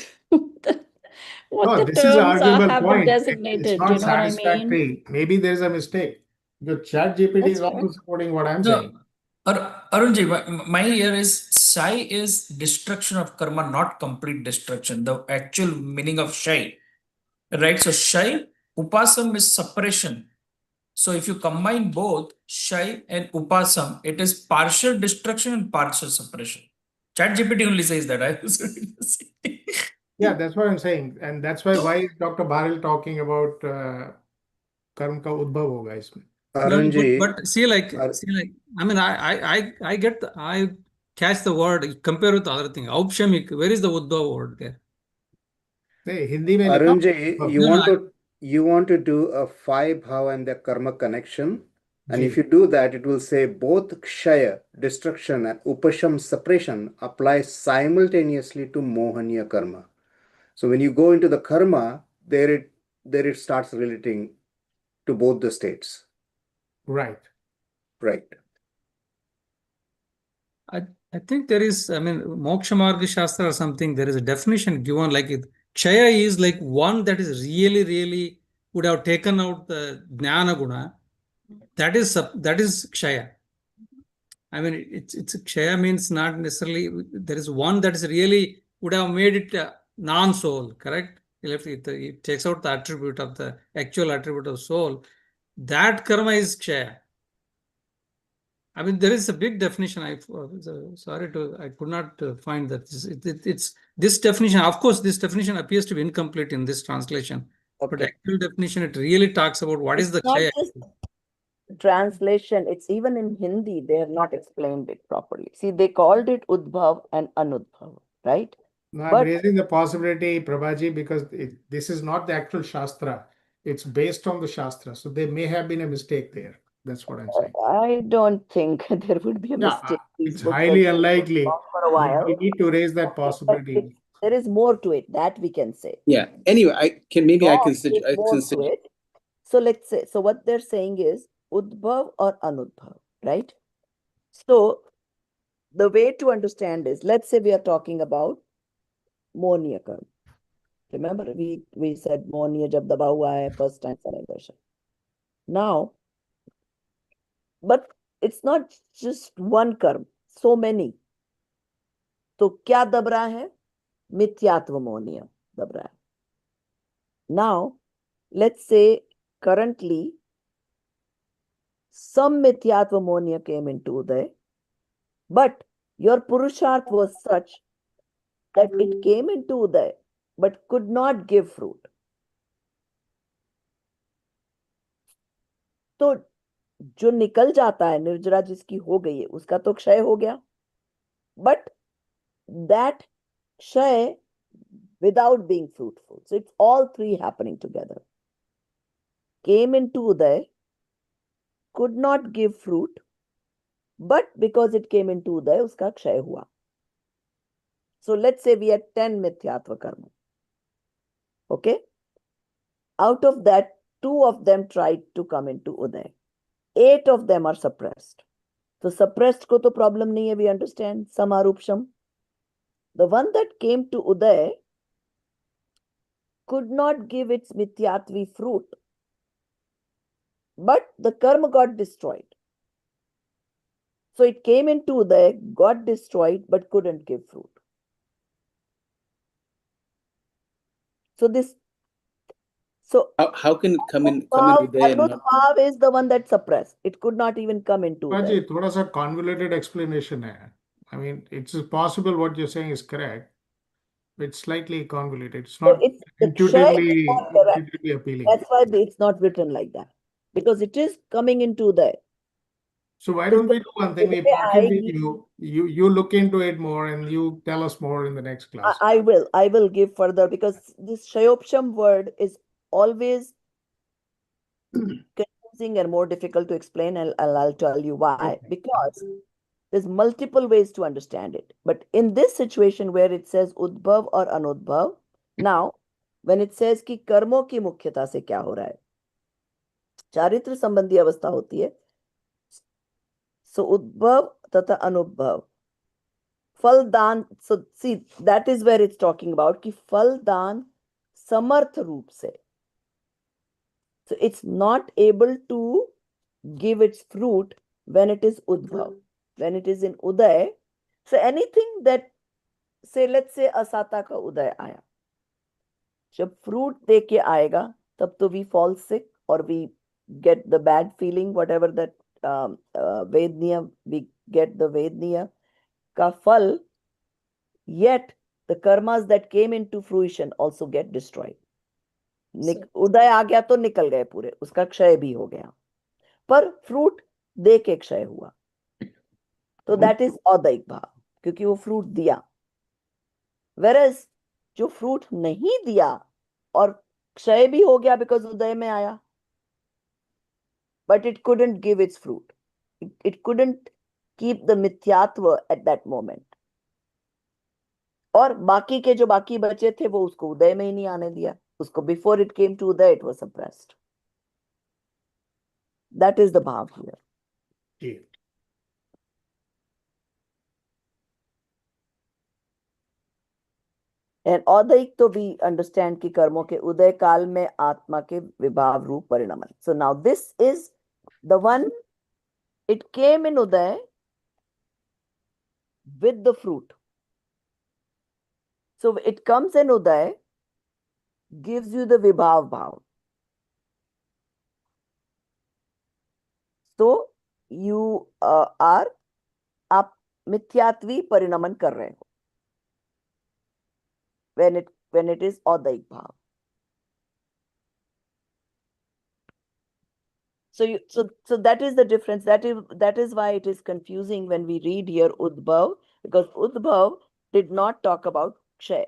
what the this is an terms arguable have been point. It's designated. not You know what I mean? satisfactory. Maybe there's a mistake. The ChatGPT That's is also fair. supporting what I'm saying. Arunji, my here is Sai is destruction of karma, not complete destruction. The actual meaning of Shai, right? So Shai, Upasam is suppression. So if you combine both Shai and Upasam, it is partial destruction and partial suppression. ChatGPT only says that. I was going to say. Yeah, that's what I'm saying. And that's why is Dr. Baril talking about karma ka udbhav hoga isme. Arun ji, but see, like, I mean, I catch the word, compare with the other thing. Aupshamik, where is the Uddhav word there? Hey, Hindi mein likha Arun ji, udbhav. you want to do a 5 bhav and the karma connection. And if Ji. you do that, it will say both kshaya, destruction, and upasham, suppression, apply simultaneously to mohaniya karma. So when you go into the karma, there it starts relating to both the states. Right. Right. I think there is, I mean, Moksha Marga Shastra or something, there is a definition given like it. Kshaya is like one that is really would have taken out the Jnana Guna. That is Kshaya. I mean, it's Kshaya means not necessarily, there is one that is really would have made it non-soul, correct? It takes out the attribute of the actual attribute of soul. That karma is Kshaya. I mean, there is a big definition. I could not find that. It's this definition. Of course, this definition appears to be incomplete in this translation. Okay. But actual definition, it really talks about what is the Not Kshaya. just translation, it's even in Hindi, they have not explained it properly. See, they called it Udbhav and Anudbhav, right? No, I'm But raising the possibility, Prabhaji, because this is not the actual Shastra. It's based on the Shastra. So there may have been a mistake there. That's what I'm saying. I don't think there would be a Yeah, mistake. These it's books highly have been unlikely. off for a while. We need to raise that But possibility. there is more to it, that we can say. Yeah. Anyway, I can More to it. So let's say, so what they're saying is Udbhav or Anudbhav, right? So the way to understand is, let's say we are talking about Mohaniya karma. Remember, we said Mohaniya jab daba hua hai, first time darshan. Now, but it's not just one karma, so many. तो क्या दब रहा है? मिथ्यात्व मोहनीय दब रहा है. Now, let's say currently some mithyatva monia came into Uday, but Your Purusharth was such that it came into Uday but could not give fruit. तो जो निकल जाता है, निर्जरा जिसकी हो गई है, उसका तो क्षय हो गया. But that kshay without being fruitful. So it's all three happening together. Came into Uday, could not give fruit, but because it came into Uday, uska kshay hua. So let's say we had 10 mithyatva karma. Okay? Out of that, 2 of them tried to come into Uday. 8 of them are suppressed. So suppressed ko to problem nahi hai, we understand. Samarupsham. The one that came to Uday could not give its mithyatvi fruit, but the karma got destroyed. So it came into Uday, got destroyed, but couldn't give fruit. So How can it come in Uday and not? Anubhav is the one that's suppressed. It could not even come into Raji, Uday. थोड़ा सा convoluted explanation है. I mean, it's possible what you're saying is correct. It's slightly convoluted. It's So not it's the kshay is not correct. intuitively appealing. That's why it's not written like that. Because it is coming into Uday. So why don't we do one thing? We Uday park it with aayegi. you look into it more and you tell us more in the next class. I will give further, because this Shayopsham word is always confusing and more difficult to explain, and I'll tell you why. Okay. Because there's multiple ways to understand it. But in this situation where it says Udbhav or Anudbhav, now when it says कि कर्मों की मुख्यता से क्या हो रहा है, चारित्र संबंधी अवस्था होती है. So Udbhav तथा Anubhav. फल दान, so see, that is where it's talking about कि फल दान समर्थ रूप से. So it's not able to give its fruit when it is Udbhav. When it is in Uday, so anything that, say, let's say Asata ka Uday आया, जब fruit दे के आएगा, तब तो we fall sick or we get the bad feeling, whatever that Vedniya, we get the Vedniya ka fal, yet the karmas that came into fruition also get destroyed. उदय आ गया तो निकल गए पूरे, उसका क्षय भी हो गया, पर फ्रूट दे के क्षय हुआ. तो दैट इज औदैक भाव, क्योंकि वो फ्रूट दिया. वेरएज जो फ्रूट नहीं दिया और क्षय भी हो गया बिकॉज उदय में आया, but it couldn't give its fruit, it couldn't keep the मिथ्यात्व एट दैट मोमेंट. और बाकी के जो बाकी बचे थे वो उसको उदय में ही नहीं आने दिया, उसको बिफोर इट केम टू उदय it was suppressed. That is the भाव हियर. Yeah. एंड औदैक तो वी अंडरस्टैंड कि कर्मों के उदय काल में आत्मा के विभाव रूप परिणमन. So now this is the one, it came in uday with the fruit. So it comes in Uday, gives you the Vibhav Bhav. So you are, आप मिथ्यात्वी परिणमन कर रहे हो when it is औदैक भाव. So that is the difference. That is why it is confusing when we read here Udbhav, because Udbhav did not talk about Kshay.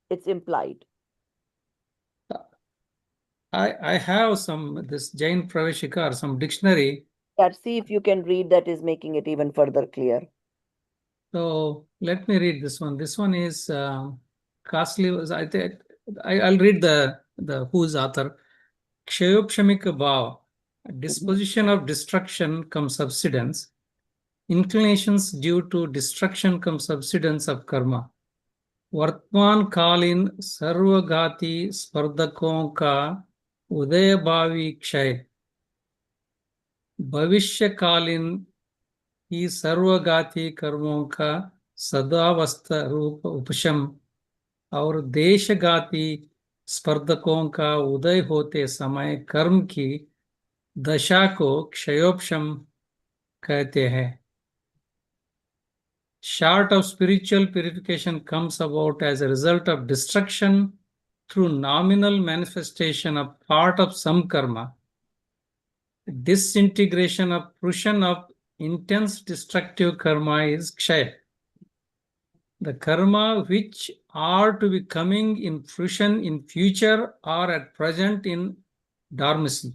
It's implied. I have this Jain Praveshika or some dictionary. Yeah, see if you can read, that is making it even further clear. So let me read this one. This one is costly. I think I'll read the who's author. Kshayopshamik bhav, disposition of destruction come subsidence, inclinations due to destruction come subsidence of karma. वर्तमान कालीन सर्वघाती स्पर्धकों का उदयभावी क्षय, भविष्यकालीन ही सर्वघाती कर्मों का सदावस्थ रूप उपशम और देशघाती स्पर्धकों का उदय होते समय कर्म की दशा को क्षयोपशम कहते हैं. short of spiritual purification comes about as a result of destruction through nominal manifestation of part of some karma. Disintegration of fruition of intense destructive karma is kshaya. The karma which are to be coming in fruition in future are at present in dormancy.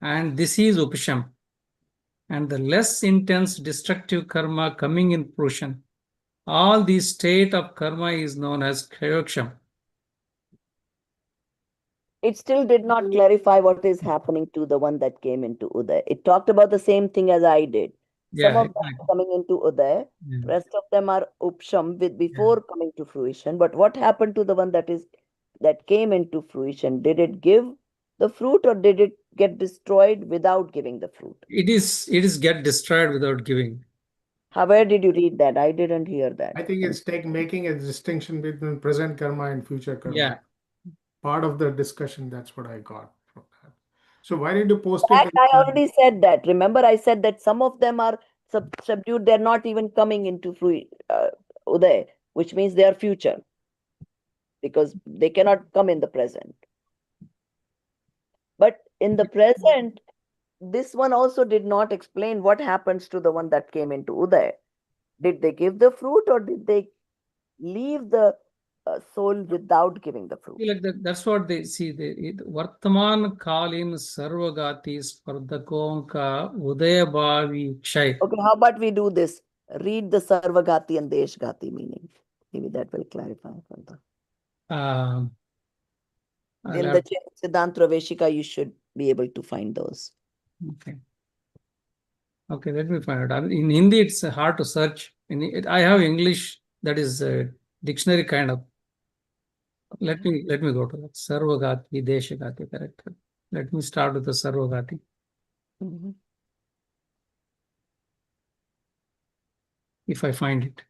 And this is upasham. And the less intense destructive karma coming in fruition, all this state of karma is known as kshayoksham. It still did not clarify what is happening to the one that came into Uday. It talked about the same thing as I did. Some Yeah, of them are coming into Uday, yeah. rest of them are upsham with before coming to fruition. But what happened to the one that came into fruition? Did it give the fruit or did it get destroyed without giving the fruit? It is get destroyed without giving. Where did you read that? I didn't hear that. I think it's making a distinction between present karma and future karma. Yeah. Part of the discussion, that's what I got from that. So why did you post That it? I already said that. Remember, I said that some of them are subdued. They're not even coming into Uday, which means they are future because they cannot come in the present. But in the present, this one also did not explain what happens to the one that came into Uday. Did they give the fruit or did they leave the soul without giving the fruit? Like that's what they see. Vartaman Kalin Sarvagati Spardakon ka Udayabhavi Kshay. Okay, how about we do this? Read the Sarvagati and Deshgati meaning. Maybe that will clarify further. In the Siddhanta Veshika, you should be able to find those. Okay. Okay, let me find it. In Hindi, it's hard to search. I have English that is a dictionary kind of. Let me go to that. Sarvagati, Deshagati, correct. Let me start with the Sarvagati. If I find it.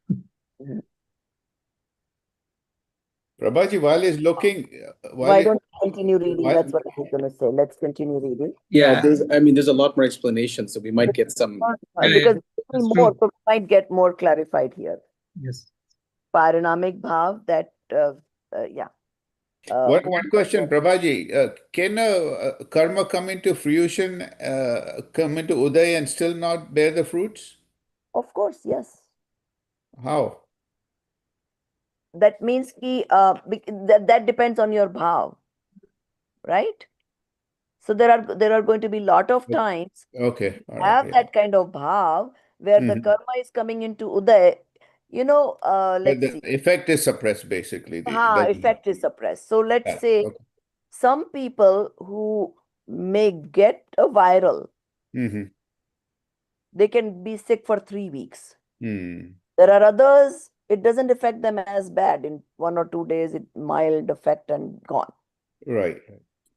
Prabhaji, while he's looking, Why don't you continue reading? That's what I was going to say. Let's continue reading. Yeah. There's a lot more explanation, so we might get some. Because more, so we might get more clarified here. Yes. Parinamic bhav, that, yeah. One question, Prabhaji. Can karma come into fruition, come into Uday and still not bear the fruits? Of course, yes. How? That means that depends on your bhav, right? So there are going to be lot of times Okay. All right. have that kind of bhav where the karma is coming into Uday. Let's the see. effect is suppressed, basically. Effect is suppressed. So let's say some people who may get a viral, they can be sick for 3 weeks. There are others, it doesn't affect them as bad. In 1 or 2 days, it mild effect and gone. Right.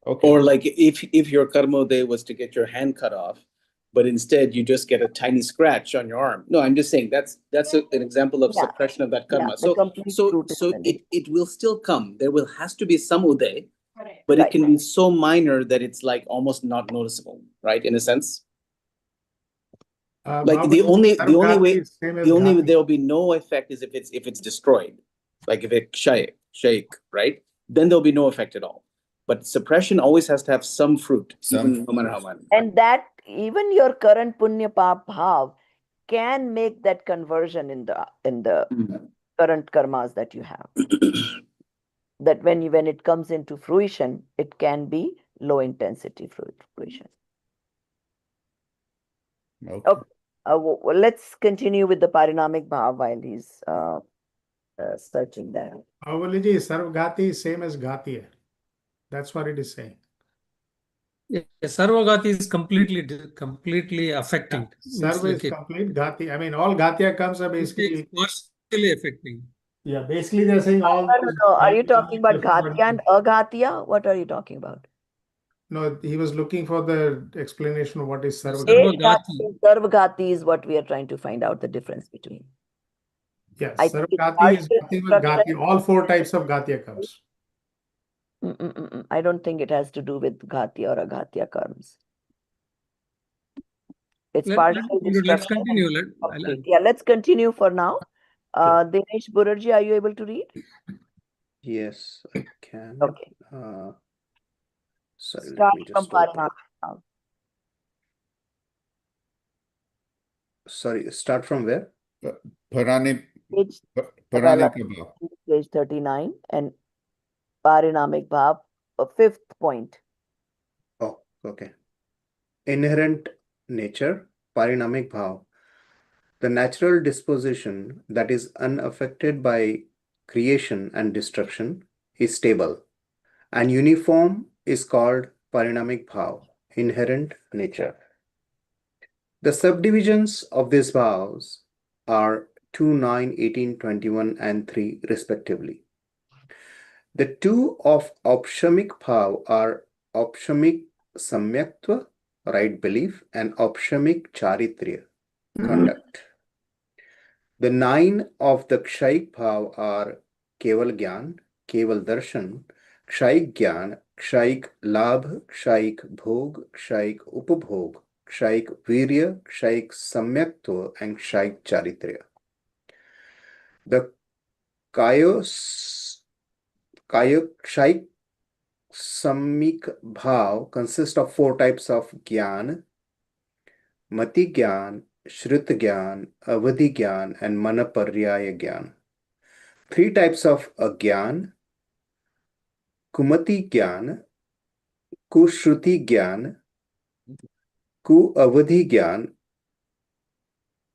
Okay. Or like if your karma day was to get your hand cut off, but instead you just get a tiny scratch on your arm. No, I'm just saying that's an example of suppression of that karma. So it will still come. There has to be some uday, but it can be so minor that it's like almost not noticeable, right? In a sense. Like the only way there will be no effect is if it's destroyed, like if it shake, right? Then there'll be no effect at all. But suppression always has to have some fruit, even no matter how much. And that even your current punya pap bhav can make that conversion in the current karmas that you have. That when it comes into fruition, it can be low intensity fruition. Okay. Let's continue with the parinamic bhav while he's searching that. Avaliji, Sarvagati is same as Gati. That's what it is saying. Yeah, Sarvagati is completely affecting. Sarva is complete. Gati, I mean, all Gatya comes are basically partially affecting. Yeah, basically they're saying all. No. Are you talking about Ghatya and Aghatya? What are you talking about? No, he was looking for the explanation of what is Sarvagati. Sarvagati is what we are trying to find out the difference between. Yes, Sarvagati is nothing with Gati. All 4 types of Gatya comes. I don't think it has to do with Ghatya or Aghatya karms. It's Let's partial destruction. continue. Complete. Yeah, let's continue for now. Dinesh Burarji, are you able to read? Yes, I can. Okay. Sorry, let Start me from just open. Parinamik. Sorry, start from where? Puranic Page, Puranic Bhav. page 39 and Parinamik Bhav, fifth point. Oh, okay. Inherent nature, parinamic bhav. The natural disposition that is unaffected by creation and destruction is stable, and uniform is called parinamic bhav, inherent nature. The subdivisions of these bhavs are 2, 9, 18, 21, and 3 respectively. The two of Aupshamik bhav are Aupshamik Samyaktva, right belief, and Aupshamik Charitrya, conduct. The 9 of the Kshaik bhav are Keval Gyan, Keval Darshan, Kshaik Gyan, Kshaik Labh, Kshaik Bhog, Kshaik Upabhog, Kshaik Virya, Kshaik Samyaktva, and Kshaik Charitrya. The Kshaik Sammik Bhav consists of 4 types of Gyan: Mati Gyan, Shrit Gyan, Avadhi Gyan, and Manaparyaya Gyan. 3 types of Agyan: Kumati Gyan, Kushruti Gyan, Avadhi Gyan.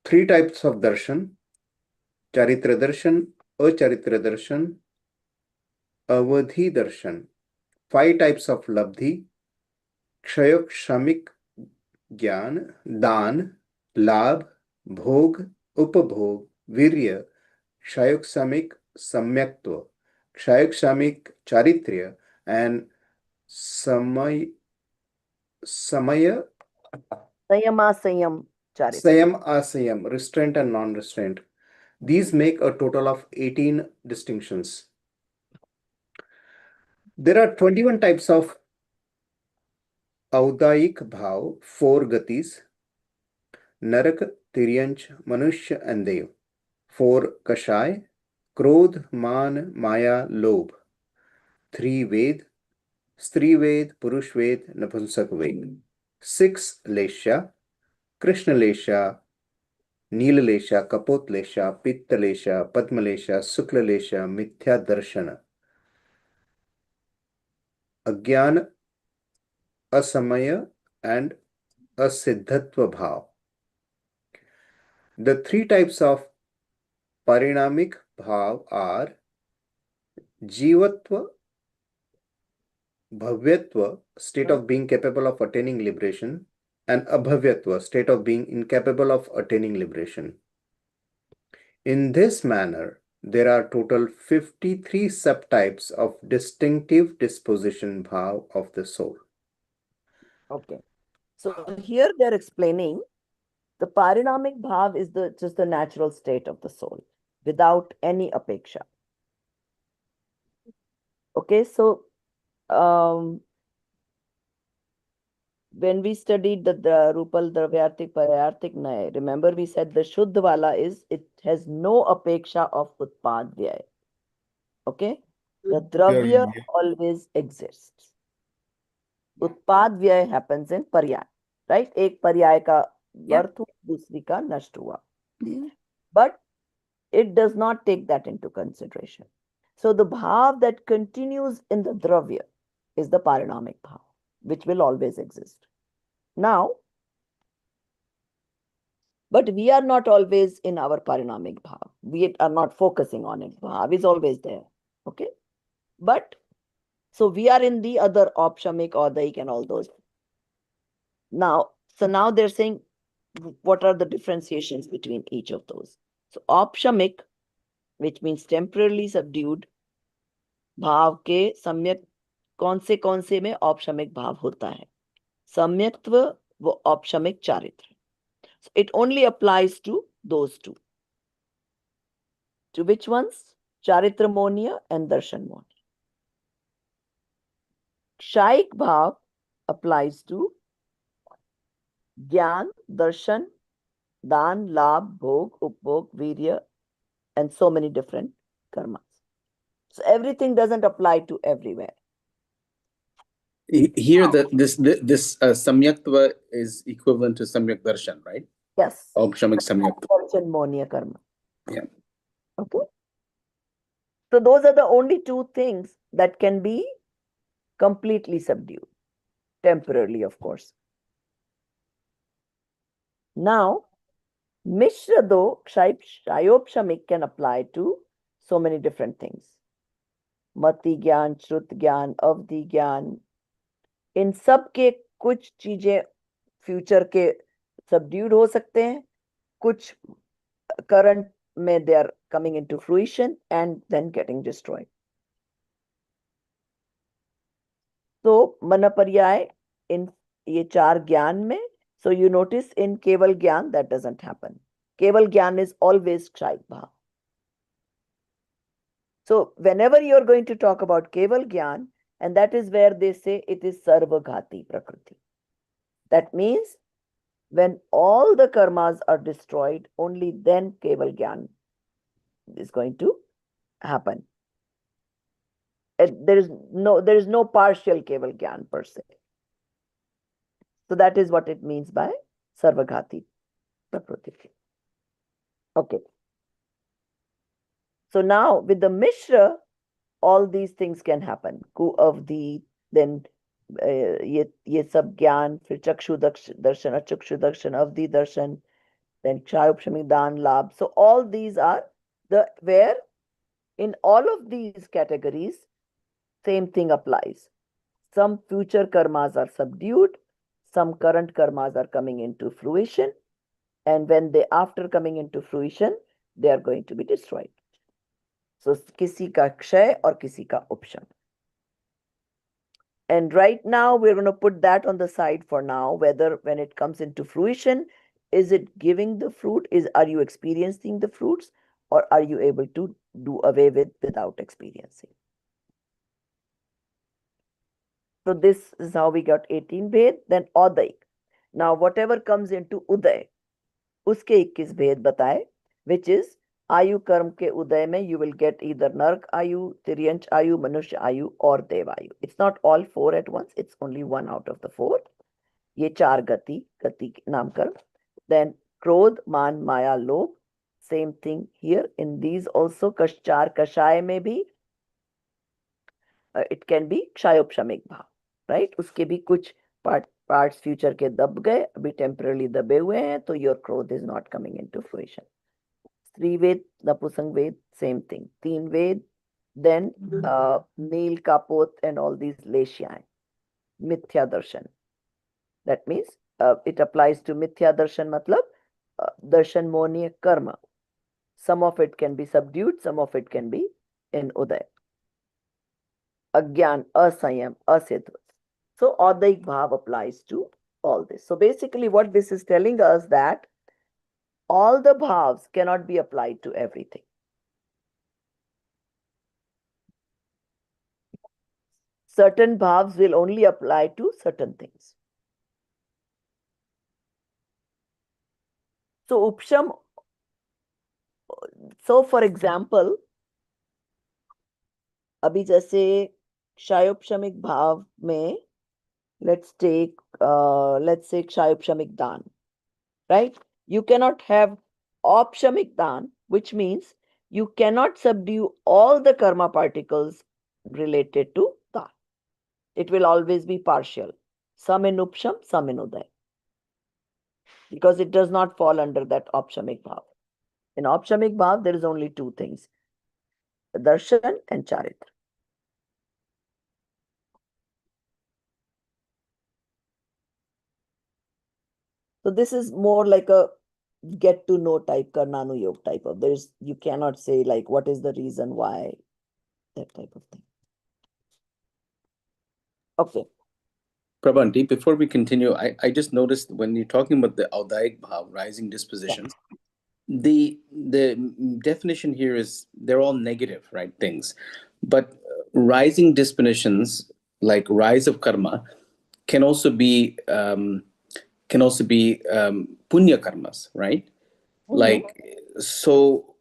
3 types of Darshan: Charitra Darshan, Acharitra Darshan, Avadhi Darshan. 5 types of Labdhi: Kshayok Shamik Gyan, Dan, Labh, Bhog, Upabhog, Virya, Kshayok Samik Samyaktva, Kshayok Samik Charitrya, and Samaya Sayama Sayam Charitra. Sayam Asayam, restraint and non-restraint. These make a total of 18 distinctions. There are 21 types of Audayik Bhav, 4 gatis: Narak, Tiryanch, Manushya, and Dev. 4 Kashay: Krodh, Man, Maya, Lobh. 3 Ved: Stri Ved, Purush Ved, Napunsak Ved. 6 Lesha: Krishna Lesha, Neela Lesha, Kapot Lesha, Pitta Lesha, Padma Lesha, Sukla Lesha, Mithya Darshana. Agyan, Asamaya, and Asiddhatva Bhav. The 3 types of Parinamic Bhav are Jivatva, Bhavyatva, state of being capable of attaining liberation, and Abhavyatva, state of being incapable of attaining liberation. In this manner, there are total 53 subtypes of distinctive disposition bhav of the soul. Okay. So here they're explaining the parinamic bhav is just the natural state of the soul without any apeksha. Okay, so when we studied the Rupal Dravyartik Parayartik Nay, remember we said the Shuddha Wala it has no apeksha of Utpad Vyay. Okay, the Dravya always exists. Utpad Vyay happens in Paryay, right? Ek Paryay ka birth hua, dusri ka nasht hua. But it does not take that into consideration. So the bhav that continues in the Dravya is the parinamic bhav, which will always exist. Now, but we are not always in our parinamic bhav. We are not focusing on it. Bhav is always there. Okay. But so we are in the other Aupshamik, Audaik, and all those. Now, so now they're saying what are the differentiations between each of those? So Aupshamik, which means temporarily subdued, भाव के सम्यक कौन से में औपशमिक भाव होता है? सम्यक्त्व वो औपशमिक चारित्र. So it only applies to those two. To which ones? Charitra monia and darshan monia. Kshaik bhav applies to Gyan, darshan, dan, labh, bhog, upbhog, virya, and so many different karmas. So everything doesn't apply to everywhere. Here, this samyaktva is equivalent to samyak darshan, right? Yes. Aupshamik samyaktva. Darshan, monia karma. Yeah. Okay. So those are the only two things that can be completely subdued, temporarily, of course. Now, Mishra though, Shayopshamik can apply to so many different things. Mati Gyan, Shrut Gyan, Avdi Gyan. इन सब के कुछ चीजें future के subdued हो सकते हैं, कुछ current में they are coming into fruition and then getting destroyed. तो मनपर्याय इन ये चार ज्ञान में, so you notice in केवल ज्ञान that doesn't happen. केवल ज्ञान is always क्षायिक भाव. So whenever you are going to talk about केवल ज्ञान, and that is where they say it is sarvaghati prakriti. That means when all the karmas are destroyed, only then keval gyan is going to happen. There is no partial keval gyan per se. So that is what it means by sarvaghati prakriti. Okay. So now with the Mishra, all these things can happen. Ku avdi, then ये सब ज्ञान, फिर चक्षु दर्शन, अचक्षु दर्शन, अवधि दर्शन, then क्षायोपशमी दान, labh. So all these are where in all of these categories, same thing applies. Some future karmas are subdued, some current karmas are coming into fruition, and when they after coming into fruition, they are going to be destroyed. So किसी का क्षय और किसी का उपशम. And right now, we're going to put that on the side for now, whether when it comes into fruition, is it giving the fruit? Are you experiencing the fruits, or are you able to do away without experiencing? So this is how we got 18 Bhed, then Uday. Now, whatever comes into Uday, uske 21 Bhed bataye, which is आयु कर्म के उदय में you will get either नर्क आयु, तिर्यंच आयु, मनुष्य आयु और देव आयु. It's not all four at once, it's only one out of the four. ये चार गति नामकरण. Then क्रोध, मान, माया, लोभ. Same thing here in these also. चार कषाय में भी it can be क्षायोपशमिक भाव, right? उसके भी कुछ parts future के दब गए, अभी temporarily दबे हुए हैं, तो your क्रोध is not coming into fruition. Three Ved, Napusang Ved, same thing. Teen Ved, then Neel, Kapot, and all these Leshyai. Mithya Darshan. That means it applies to Mithya Darshan, matlab Darshan Monia Karma. Some of it can be subdued, some of it can be in Uday. Agyan, Asayam, Asedhu. So Udaik Bhav applies to all this. So basically what this is telling us that all the bhavs cannot be applied to everything. Certain bhavs will only apply to certain things. So upsham, so for example, अभी जैसे क्षायोपशमिक भाव में let's say क्षायोपशमिक दान, right? You cannot have opshamik dan, which means you cannot subdue all the karma particles related to dan. It will always be partial. Some in upsham, some in uday. Because it does not fall under that opshamik bhav. In opshamik bhav, there is only two things. Darshan and charitra. So this is more like a get to know type, Karnanu Yoga type of. You cannot say like what is the reason why, that type of thing. Okay. Prabhanti, before we continue, I just noticed when you're talking about the Audaik Bhav, rising dispositions, the definition here is they're all negative, right, things. But rising dispositions, like rise of karma, can also be can also be punya karmas, right? Like, so,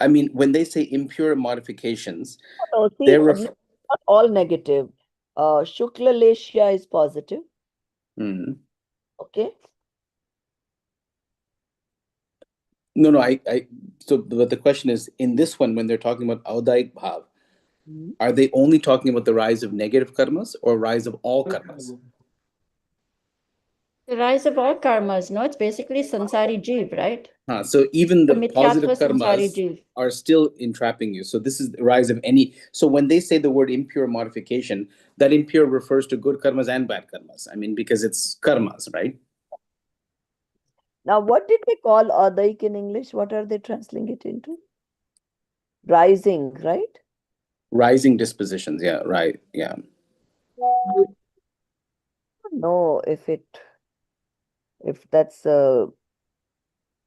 I mean, when they say impure modifications, No, see, they're not all negative. Shukla Leshya is positive. Mhm. Okay. No, so but the question is, in this one, when they're talking about Audaik Bhav, are they only talking about the rise of negative karmas or rise of all karmas? The rise of all karmas, no, it's basically sansari jeev, right? So even the Mithyatva positive sansari karmas jeev. are still entrapping you. So this is the rise of any. So when they say the word impure modification, that impure refers to good karmas and bad karmas. I mean, because it's karmas, right? Now, what did they call Adaik in English? What are they translating it into? Rising, right? Rising dispositions. Yeah, right. Yeah. No, if that's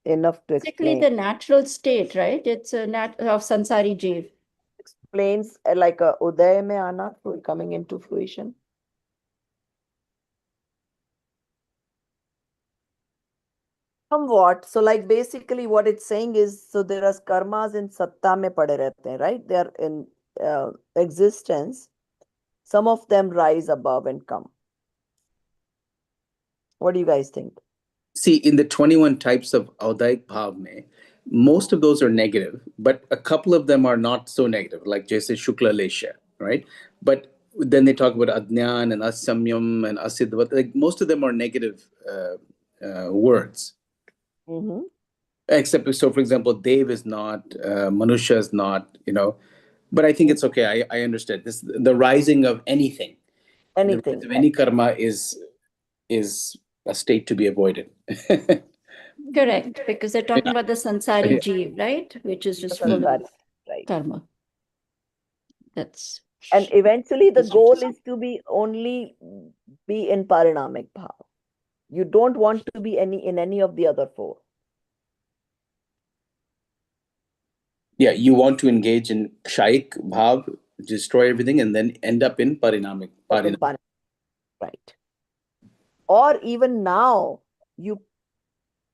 enough to Basically, explain. the natural state, right? It's a of sansari jeev. Explains like a Uday mein aana, coming into fruition. Somewhat. So, like basically, what it's saying is, so there are karmas in satta mein pade rehte hain, right? They are in existence. Some of them rise above and come. What do you guys think? See, in the 21 types of Audaik Bhav mein, most of those are negative, but a couple of them are not so negative, like Jaise Shukla Lesha, right? But then they talk about Adnyan and Asamyam and Asidvat. Like most of them are negative words. Mm-hmm. Except, so for example, Dev is not, Manusha is not, but I think it's okay. I understand this. The rising of anything, the rise of any karma is a state to be avoided. Correct, because they're talking about the sansari Yeah. jeev, right? Which is just full of Right. karma. That's And eventually the goal is to be only be in parinamic bhav. You don't want to be in any of the other four. Yeah, you want to engage in Kshaik Bhav, destroy everything, and then end up in Parinamic. Right. Or even now, you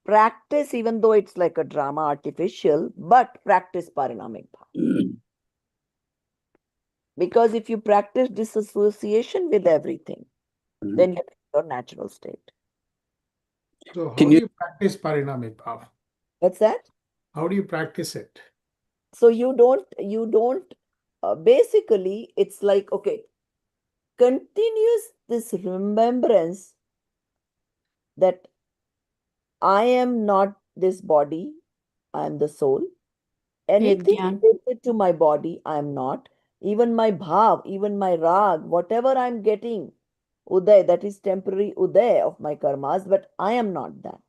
practice, even though it's like a drama artificial, but practice parinamic bhav. Because if you practice disassociation with everything, then you're in your natural state. So how do you practice parinamic bhav? What's that? How do you practice it? So you don't, basically, it's like, okay, continuous this remembrance that I am not this body, I am the soul. Anything related to my body, I am not. Even my bhav, even my rag, whatever I'm getting, uday, that is temporary uday of my karmas, but I am not that.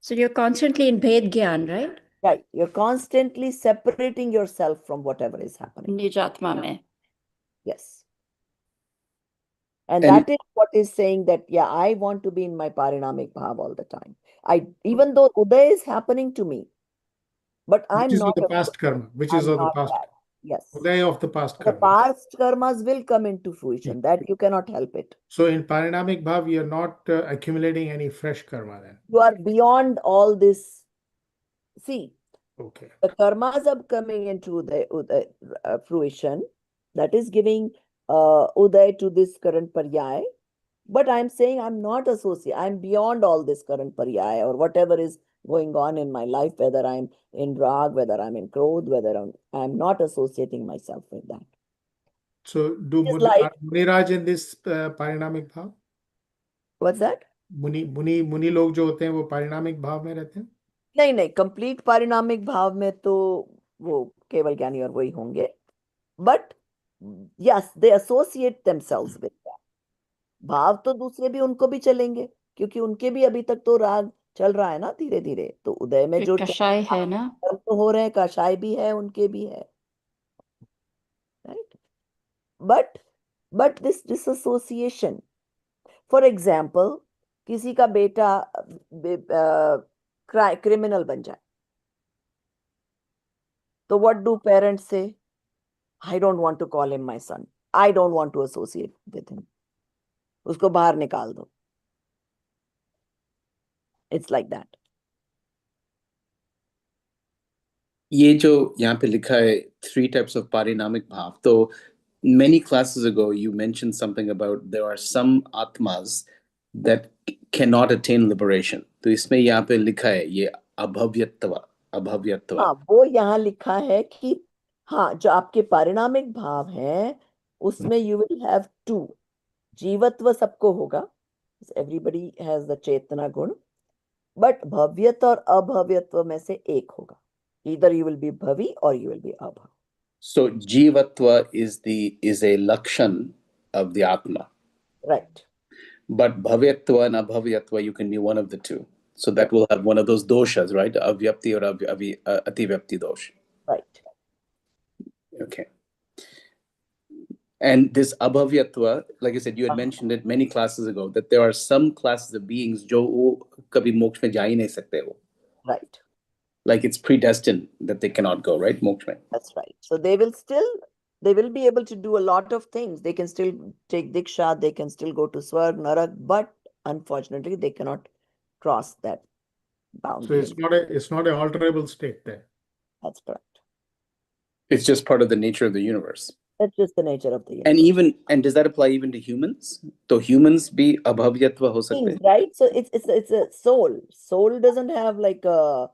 So you're constantly in Bhed Gyan, right? Right. You're constantly separating yourself from whatever is happening. Nijatma mein. Yes. And that is what is saying that, yeah, I want to be in my parinamic bhav all the time. Even though uday is happening to me, but I'm Which is not of the past karma, which is I'm of the not past. that. Yes. Uday of the past The karma. past karmas will come into fruition. That you cannot help it. So in parinamic bhav, you're not accumulating any fresh karma then. You are beyond all this. See, okay. The karmas are coming into the fruition. That is giving uday to this current paryay. But I'm saying I'm not associated. I'm beyond all this current paryay or whatever is going on in my life, whether I'm in rag, whether I'm in krodh, whether I'm not associating myself with that. So do Muniraj in this parinamic bhav? What's that? मुनि लोग जो होते हैं वो पारिणामिक भाव में रहते हैं? नहीं, कंप्लीट पारिणामिक भाव में तो वो केवल ज्ञानी और वही होंगे. But yes, they associate themselves with that. भाव तो दूसरे भी उनको भी चलेंगे क्योंकि उनके भी अभी तक तो राग चल रहा है ना धीरे धीरे. तो उदय में जो कषाय है ना, तो हो रहे हैं, कषाय भी है, उनके भी है. Right? But this disassociation, for example, किसी का बेटा क्रिमिनल बन जाए, तो what do parents say? I don't want to call him my son. I don't want to associate with him. उसको बाहर निकाल दो. It's like that. ये जो यहाँ पे लिखा है 3 types of parinamic bhav, तो many classes ago you mentioned something about there are some atmas that cannot attain liberation. तो इसमें यहाँ पे लिखा है ये अभव्यत्व. हाँ, वो यहाँ लिखा है कि हाँ, जो आपके पारिणामिक भाव हैं उसमें you will have 2. जीवत्व सबको होगा, everybody has the चेतना गुण, बट भव्यत्व और अभव्यत्व में से एक होगा. Either you will be bhavi or you will be abhav. So jivatva is a lakshan of the atma. Right. But bhavyatva and abhavyatva, you can be one of the two. So that will have one of those doshas, right? Avyapti or ativyapti dosh. Right. Okay. And this abhavyatva, like I said, you had mentioned it many classes ago, that there are some classes of beings jo kabhi moksha mein ja hi nahi sakte ho. Right. Like it's predestined that they cannot go, right? Moksha mein. That's right. So they will be able to do a lot of things. They can still take diksha, they can still go to Swarg, Narak, but unfortunately they cannot cross that So boundary. it's not an alterable state there. That's correct. It's just part of the nature of the universe. That's just the nature of the universe. And does that apply even to humans? So humans be abhavyatva ho sakte hain? Right? So it's a soul. Soul doesn't have like a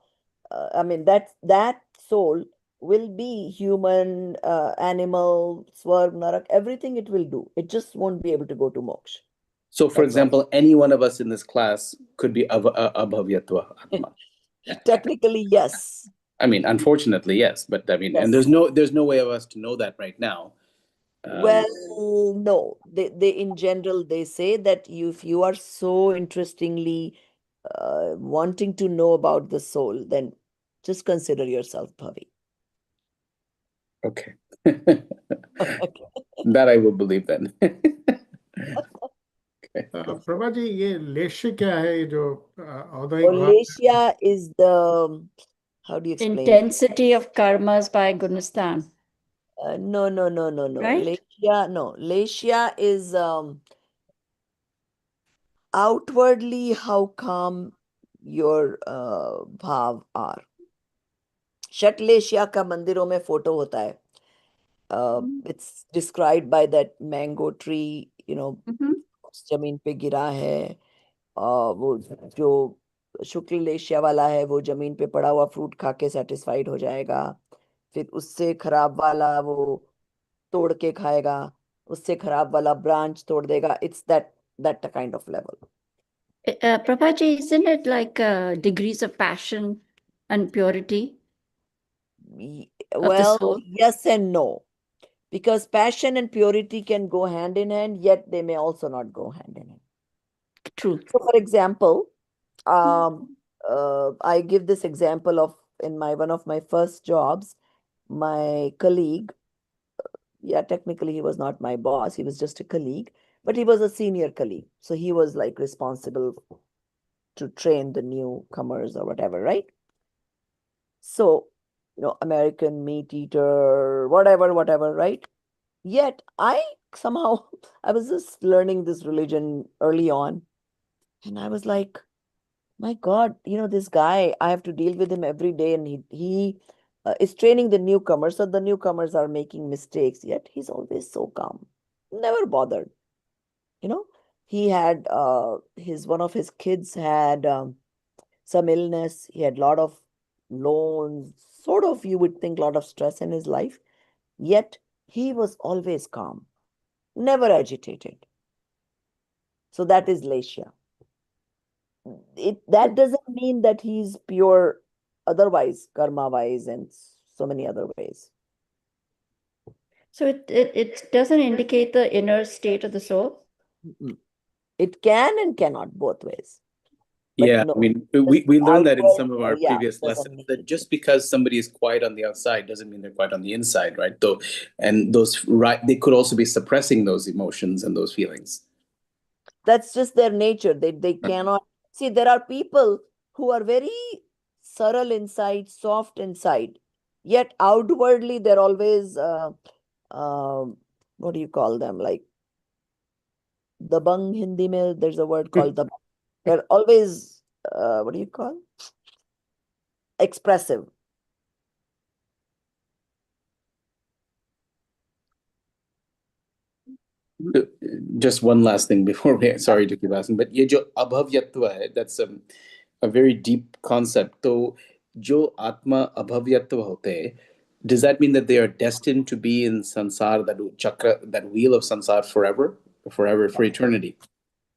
I mean that soul will be human, animal, Swarg, Narak, everything it will do. It just won't be able to go to moksha. So, for example, any one of us in this class could be abhavyatva atma. Technically, yes. I mean, unfortunately, yes, but I mean, and Yes. there's no way of us to know that right now. Well, no. They in general they say that if you are so interestingly wanting to know about the soul, then just consider yourself bhavi. Okay. That I will believe then. Okay. Prabha ji ये लेश्य क्या है ये जो औदयिक भाव Lesya is the how do you explain? Intensity of karmas by Gunistan. No. Right? Lesya is outwardly how calm your bhav are. Shatleshya का मंदिरों में photo होता है. It's described by that mango tree, उस जमीन पे गिरा है. वो जो शुक्ल लेशिया वाला है वो जमीन पे पड़ा हुआ फ्रूट खा के सेटिस्फाइड हो जाएगा. फिर उससे खराब वाला वो तोड़ के खाएगा, उससे खराब वाला ब्रांच तोड़ देगा. It's that kind of level. Prabhaji, isn't it like degrees of passion and purity? Well, soul? yes and no. Because passion and purity can go hand in hand, yet they may also not go hand in hand. True. So, for example, I give this example of in one of my first jobs, my colleague, yeah, technically he was not my boss, he was just a colleague, but he was a senior colleague. So he was like responsible to train the newcomers or whatever, right? So, American meat eater, whatever, right? Yet I somehow, I was just learning this religion early on. And I was like, my God, this guy, I have to deal with him every day. And he is training the newcomers. So the newcomers are making mistakes, yet he's always so calm, never bothered. He had one of his kids had some illness. He had a lot of loans, sort of, you would think, a lot of stress in his life. Yet he was always calm, never agitated. So that is Lesya. That doesn't mean that he's pure otherwise, karma-wise, and so many other ways. So it doesn't indicate the inner state of the soul? It can and cannot, both ways. But Yeah, no, I mean, we learned that in outward, some of our yeah, previous doesn't lessons mean that it just is. because somebody is quiet on the outside doesn't mean they're quiet on the inside, right? Though, and they could also be suppressing those emotions and those feelings. That's just their nature. They cannot see. There are people who are very subtle inside, soft inside, yet outwardly they're always what do you call them? Like Dabang Hindi mein, there's a word called dabang. They're always, what do you call? Expressive. Just one last thing before we, sorry to keep asking, but ये जो अभव्यत्व है, that's a very deep concept. तो जो आत्मा अभव्यत्व होते हैं, does that mean that they are destined to be in sansar, that chakra, that wheel of sansar forever, for eternity?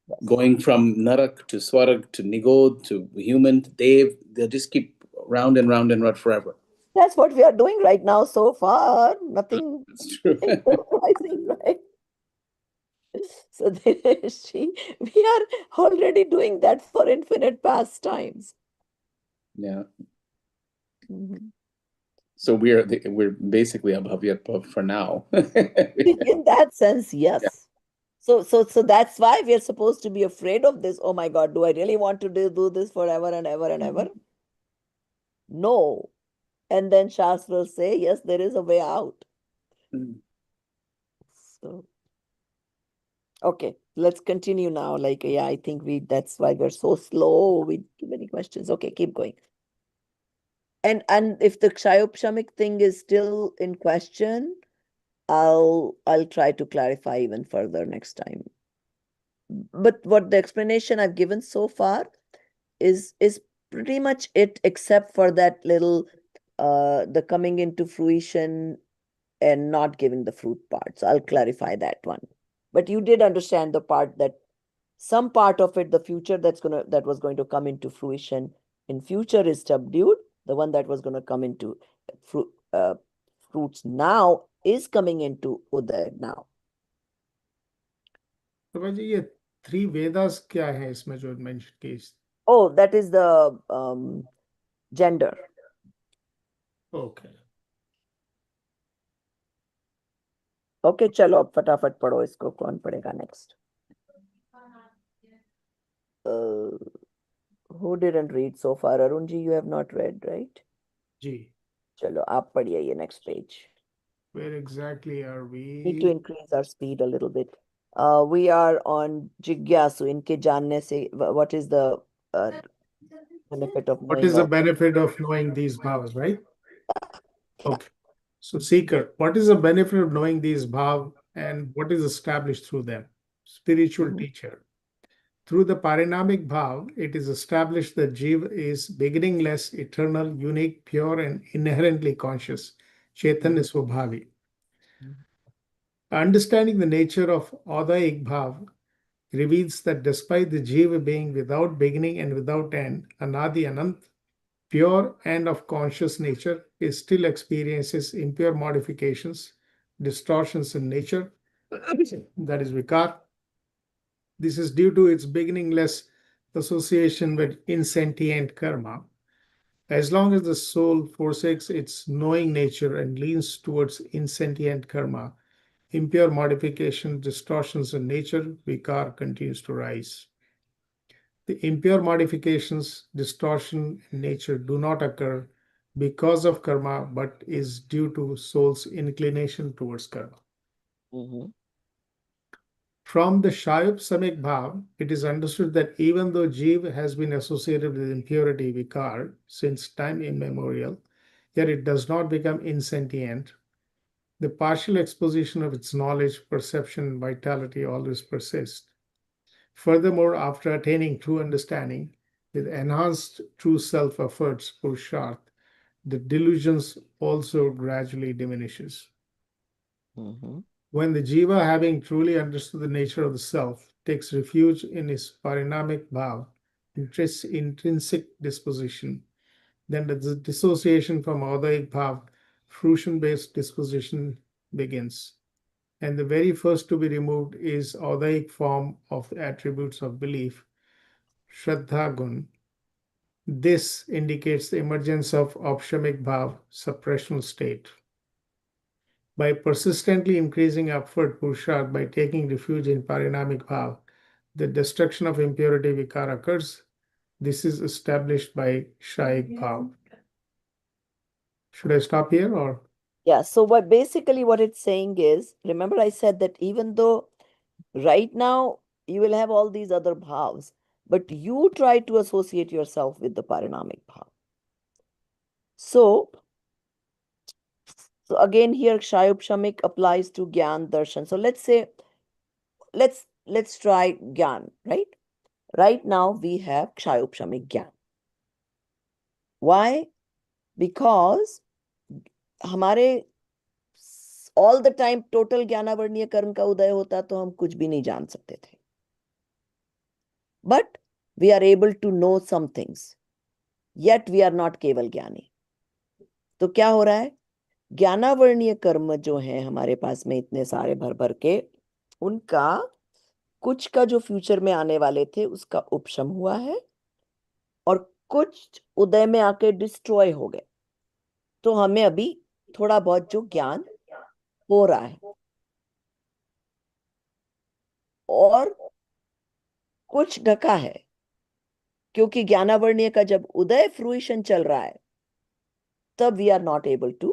Yes. Going from narak to swarg to nigod to human to dev, they'll just keep round and round and round forever. That's what we are doing right now so far. Nothing That's true. surprising, right? So we are already doing that for infinite pastimes. Yeah. Mhm. So we're basically abhavyatva for now. In that sense, yes. So that's why we are supposed to be afraid of this. Oh my God, do I really want to do this forever and ever and ever? No. And then Shastras say, yes, there is a way out. Mm. So, okay, let's continue now. Like, yeah, I think that's why we're so slow. We give many questions. Okay, keep going. And if the Kshayopshamik thing is still in question, I'll try to clarify even further next time. But what the explanation I've given so far is pretty much it, except for that little the coming into fruition and not giving the fruit part. So I'll clarify that one. But you did understand the part that some part of it, the future that was going to come into fruition in future is subdued. The one that was going to come into fruits now is coming into Uday now. तो भाई ये 3 वेदास क्या है इसमें जो mention की? Oh, that is the gender. Okay. Okay, चलो अब फटाफट पढ़ो इसको. कौन पढ़ेगा next? Who didn't read so far? Arunji, you have not read, right? जी. चलो आप पढ़िए ये next page. Where exactly are we? Need to increase our speed a little bit. We are on Jigyasu. इनके जानने से what is the benefit of knowing? What is the benefit of knowing these bhavas, right? Okay. So seeker, what is the benefit of knowing these bhav and what is established through them? Spiritual teacher. Through the parinamic bhav, it is established that Jiva is beginningless, eternal, unique, pure, and inherently conscious. Chaitanya Swabhavi. Understanding the nature of Adaik bhav reveals that despite the Jiva being without beginning and without end, Anadi Anant, pure and of conscious nature, it still experiences impure modifications, distortions in nature, that is vikar. This is due to its beginningless association with insentient karma. As long as the soul forsakes its knowing nature and leans towards insentient karma, impure modification, distortions in nature, vikar continues to rise. The impure modifications, distortion in nature do not occur because of karma, but is due to soul's inclination towards karma. From the Shayup Samik Bhav, it is understood that even though Jiva has been associated with impurity, vikar, since time immemorial, yet it does not become insentient. The partial exposition of its knowledge, perception, and vitality always persist. Furthermore, after attaining true understanding, with enhanced true self efforts, Purusharth, the delusions also gradually diminishes. When the jiva, having truly understood the nature of the self, takes refuge in his parinamic bhav, intrinsic disposition, then the dissociation from adaik bhav, fruition-based disposition begins. And the very first to be removed is adaik form of the attributes of belief, Shraddha Gun. This indicates the emergence of Aupshamik Bhav, suppressional state. By persistently increasing upward Purusharth by taking refuge in Parinamic Bhav, the destruction of impurity vikar occurs. This is established by Shaik Bhav. Should I stop here or? Yeah, so basically what it's saying is, remember I said that even though right now you will have all these other bhavs, but you try to associate yourself with the parinamic bhav. So again here Kshayupshamik applies to Gyan Darshan. So let's say, let's try Gyan, right? Right now we have Kshayupshamik Gyan. Why? Because हमारे all the time total ज्ञानावर्णीय कर्म का उदय होता तो हम कुछ भी नहीं जान सकते थे. But we are able to know some things. Yet we are not केवल ज्ञानी. तो क्या हो रहा है? ज्ञानावर्णीय कर्म जो है हमारे पास में इतने सारे भर भर के, उनका कुछ का जो फ्यूचर में आने वाले थे उसका उपशम हुआ है और कुछ उदय में आके डिस्ट्रॉय हो गए. तो हमें अभी थोड़ा बहुत जो ज्ञान हो रहा है और कुछ ढका है, क्योंकि ज्ञानावर्णीय का जब उदय फ्रूइशन चल रहा है तब we are not able to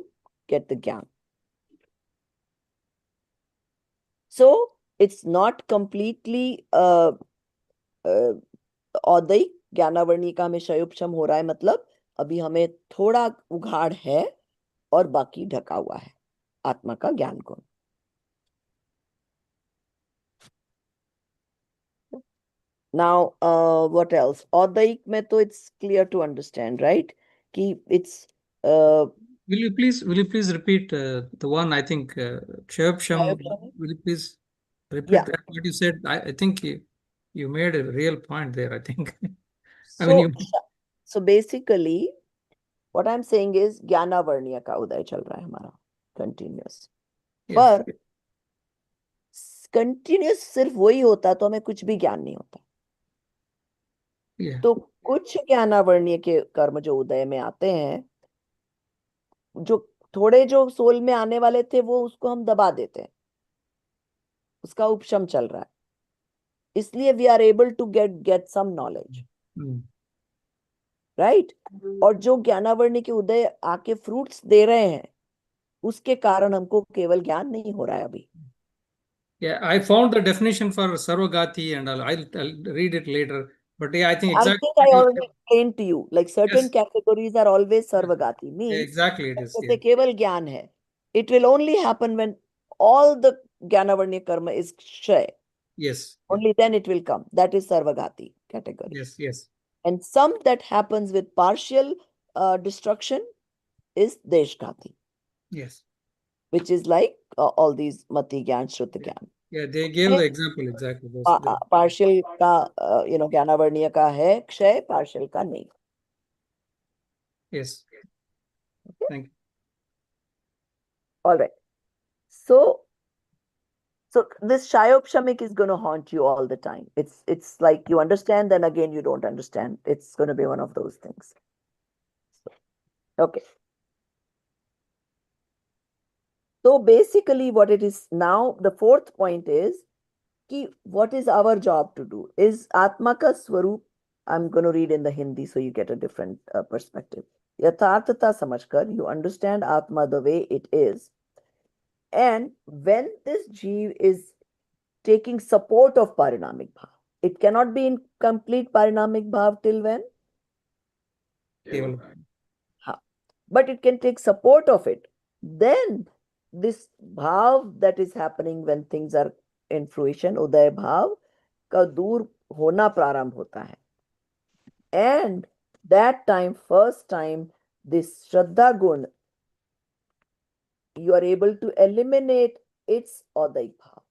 get the gyan. So it's not completely audayik. ज्ञानावर्णीय का हमें क्षयोपशम हो रहा है, मतलब अभी हमें थोड़ा उघाड़ है और बाकी ढका हुआ है आत्मा का ज्ञान गुण. Now, what else? औदयिक में तो it's clear to understand, right? कि it's Will you please repeat the one? I think Kshayopsham. Will you please repeat Yeah. that what you said? I think you made a real point there. I think. I so mean, so basically what I'm saying is ज्ञानावर्णीय का उदय चल रहा है हमारा continuous. yes, पर continuous सिर्फ वही होता तो हमें कुछ भी ज्ञान नहीं होता. yeah, तो कुछ ज्ञानावर्णीय के कर्म जो उदय में आते हैं, जो थोड़े जो सोल में आने वाले थे वो उसको हम दबा देते हैं, उसका उपशम चल रहा है, इसलिए we are able to get some knowledge, right. और जो ज्ञानावर्णीय के उदय आके फ्रूट्स दे रहे हैं उसके कारण हमको केवल ज्ञान नहीं हो रहा है अभी. yeah. I found the definition for Sarvagati and I'll read it later. But yeah, I think I exactly think what I you already said. explained to you, like certain Yes. categories are always Yeah, sarvagati, means exactly it is. जैसे Yeah. केवल ज्ञान है, it will only happen when all the ज्ञानावर्णीय karma is kshay. Yes. Only then it will come. That is sarvagati category. Yes. Yes. And some that happens with partial destruction is deshghati, Yes. which is like all these mati gyan, shruta gyan. Yeah, they gave the example exactly. Those. Partial का ज्ञानावर्णीय का है क्षय, partial का नहीं. Yes. Thank you. All right. So this Shayopshamik is going to haunt you all the time. It's like you understand, then again you don't understand. It's going to be one of those things. Okay. So basically what it is now, the fourth point is कि what is our job to do? Is Atma ka Swarup, I'm going to read in the Hindi so you get a different perspective. Yatharthata samajhkar, you understand Atma the way it is. And when this Jeev is taking support of parinamic bhav, it cannot be in complete parinamic bhav till when? Keval. But it can take support of it. Then this bhav that is happening when things are in fruition, उदय भाव का दूर होना प्रारंभ होता है. And that time, first time, this Shraddha gun, you are able to eliminate its उदय भाव,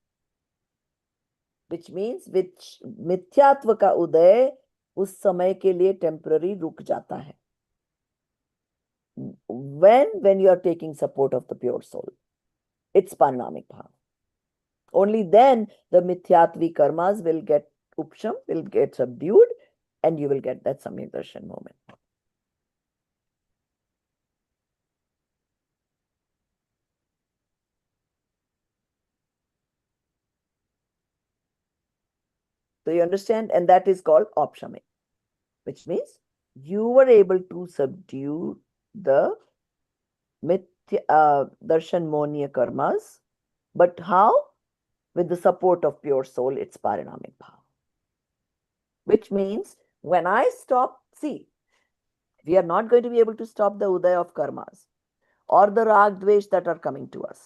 which means which मिथ्यात्व का उदय उस समय के लिए टेम्पररी रुक जाता है. When you are taking support of the pure soul, it's parinamic bhav. Only then the mithyatvi karmas will get upsham, will get subdued, and you will get that samyak darshan moment. So you understand? And that is called opshamik, which means you were able to subdue the darshan monia karmas. But how? with the support of pure soul, it's parinamic bhav. Which means when I stop, see, we are not going to be able to stop the udaya of karmas or the rag dvesh that are coming to us.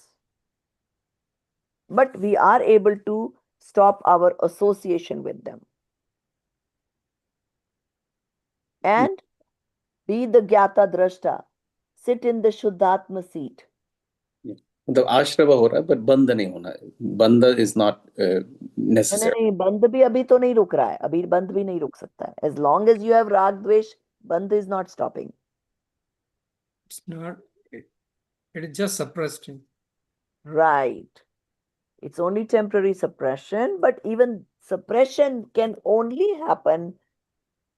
But we are able to stop our association with them. And be the Gyata Drashta, sit in the Shuddhatma seat. मतलब आश्रव हो रहा है, but बंद नहीं होना है. बंद is not necessary. नहीं, बंद भी अभी तो नहीं रुक रहा है, अभी बंद भी नहीं रुक सकता है. As long as you have rag dvesh, band is not stopping. It's not, it is just suppressed. Right. It's only temporary suppression, but even suppression can only happen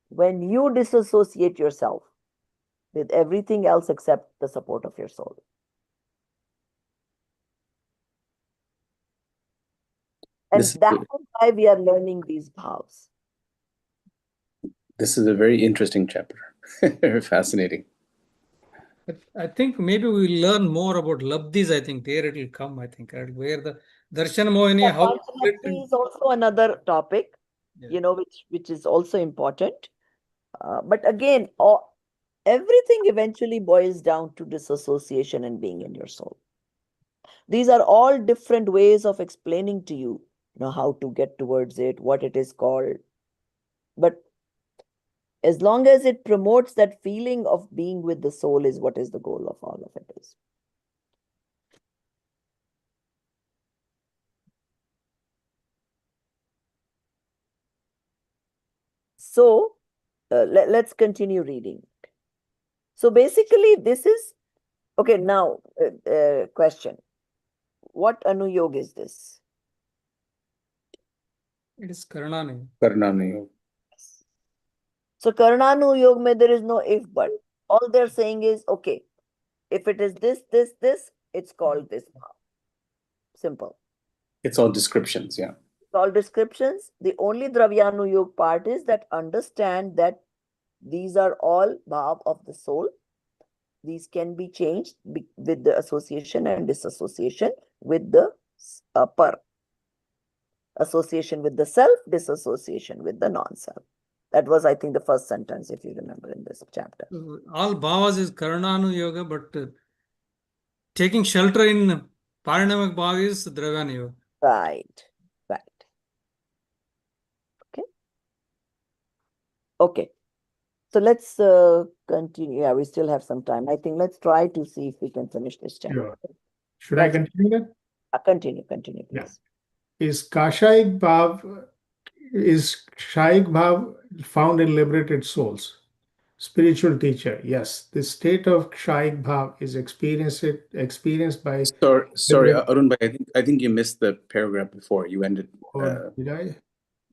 when you disassociate yourself with everything else except the support of your soul. And that is why we are learning these bhavs. This is a very interesting chapter. Very fascinating. But I think maybe we will learn more about labdhis. I think there it will come, I think, right? Where the darshan mohini, how Panchamakti is also another topic, which is also important. But again, everything eventually boils down to disassociation and being in your soul. These are all different ways of explaining to you, how to get towards it, what it is called. But as long as it promotes that feeling of being with the soul is what is the goal of all of it is. So let's continue reading. So basically this is, okay, now question. What anuyog is this? it is Karanani. Karanani. So Karananuyog mein there is no if but. All they're saying is, okay, if it is this, it's called this bhav. Simple. It's all descriptions, yeah. It's all descriptions. The only Dravyanuyog part is that understand that these are all bhav of the soul. These can be changed with the association and disassociation with the par. Association with the self, disassociation with the non-self. That was, I think, the first sentence, if you remember, in this chapter. All bhavas is Karananu yoga, but taking shelter in Parinamic bhava is Dravyana yoga. Right. Okay. So let's continue. Yeah, we still have some time. I think let's try to see if we can finish this chapter. Sure. Should I continue that? Continue, please. Yeah. Is Kashayik Bhav found in liberated souls? Spiritual teacher, yes. The state of Kshayik Bhav is experienced by. Sorry, Arun bhai, I think you missed the paragraph before. You ended. Did I?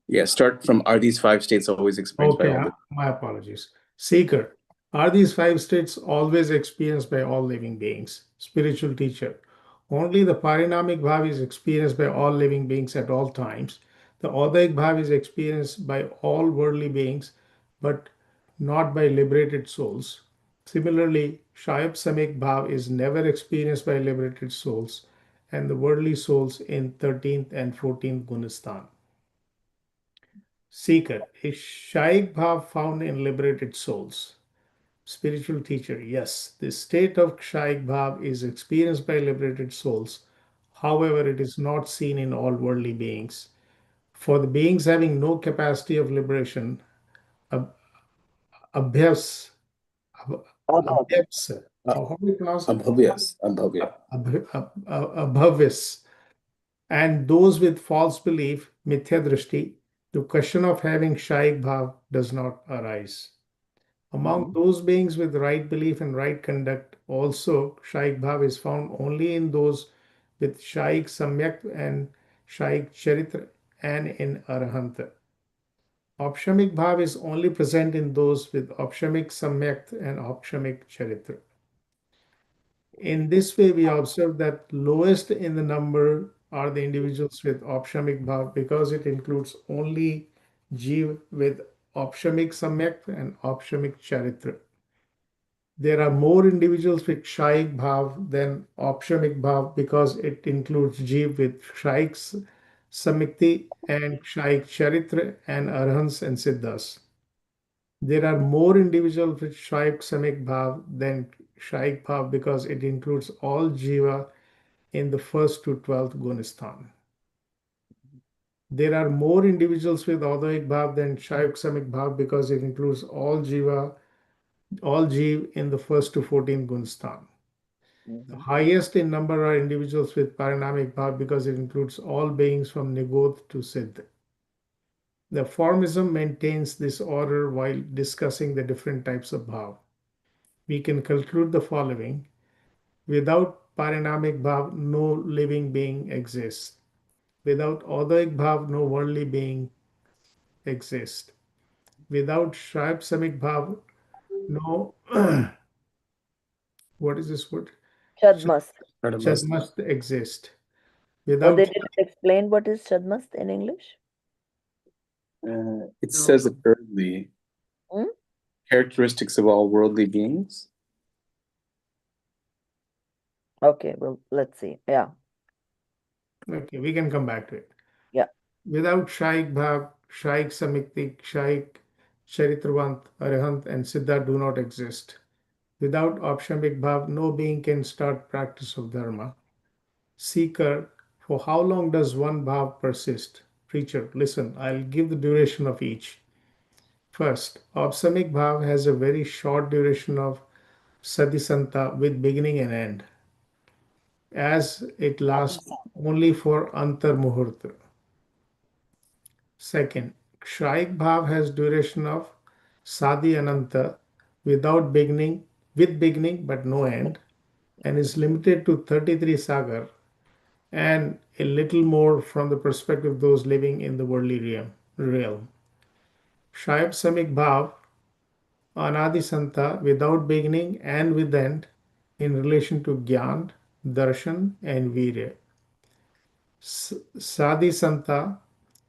Yeah, start from, are these five states always experienced by all? My apologies. Seeker, are these five states always experienced by all living beings? Spiritual teacher, only the parinamic bhav is experienced by all living beings at all times. The odayik bhav is experienced by all worldly beings, but not by liberated souls. Similarly, Shayab Samik bhav is never experienced by liberated souls and the worldly souls in 13th and 14th Gunistan. Seeker, is Shaik Bhav found in liberated souls? Spiritual teacher, yes. The state of Shaik Bhav is experienced by liberated souls. However, it is not seen in all worldly beings. For the beings having no capacity of liberation, abhyas, abhavyas, and those with false belief, mithya drishti, the question of having Shaik Bhav does not arise. Among those beings with right belief and right conduct, also Shaik Bhav is found only in those with Shaik Samyak and Shaik Charitra and in Arahanta. Opshamik Bhav is only present in those with Opshamik Samyak and Opshamik Charitra. In this way, we observe that lowest in the number are the individuals with Opshamik Bhav because it includes only Jeev with Opshamik Samyak and Opshamik Charitra. There are more individuals with Shaik Bhav than Opshamik Bhav because it includes Jeev with Shaik Samikti and Kshaik Charitra and Arhans and Siddhas. There are more individuals with Shaik Samik Bhav than Shaik Bhav because it includes all Jiva in the first to 12th Gunistan. There are more individuals with Advaik Bhav than Shaik Samik Bhav because it includes all Jiva, all Jiv in the first to 14th Gunistan. The highest in number are individuals with Parinamic Bhav because it includes all beings from Nigodh to Siddh. The formism maintains this order while discussing the different types of Bhav. We can conclude the following. Without Parinamic Bhav, no living being exists. Without Advaik Bhav, no worldly being exists. Without Shaib Samik Bhav, no, what is this word? Chadmast. Chadmast exist. Oh, Without they didn't explain what is Chadmast in English? It says it early. Hmm? Characteristics of all worldly beings. Okay, well, let's see. Yeah. Okay, we can come back to it. Yeah. Without Shaik Bhav, Shaik Samiktik, Shaik Charitravant, Arahant, and Siddha do not exist. Without Apshamik Bhav, no being can start practice of Dharma. Seeker, for how long does one Bhav persist? Preacher, listen, I'll give the duration of each. First, Apsamik Bhav has a very short duration of Sadhisanta with beginning and end, as it lasts only for Antar Muhurta. Second, Kshaik Bhav has duration of Sadi Ananta with beginning but no end, and is limited to 33 sagar and a little more from the perspective of those living in the worldly realm. Shaib Samik Bhav, Anadi Santa without beginning and with end in relation to Gyan, Darshan, and Virya. Sadi Santa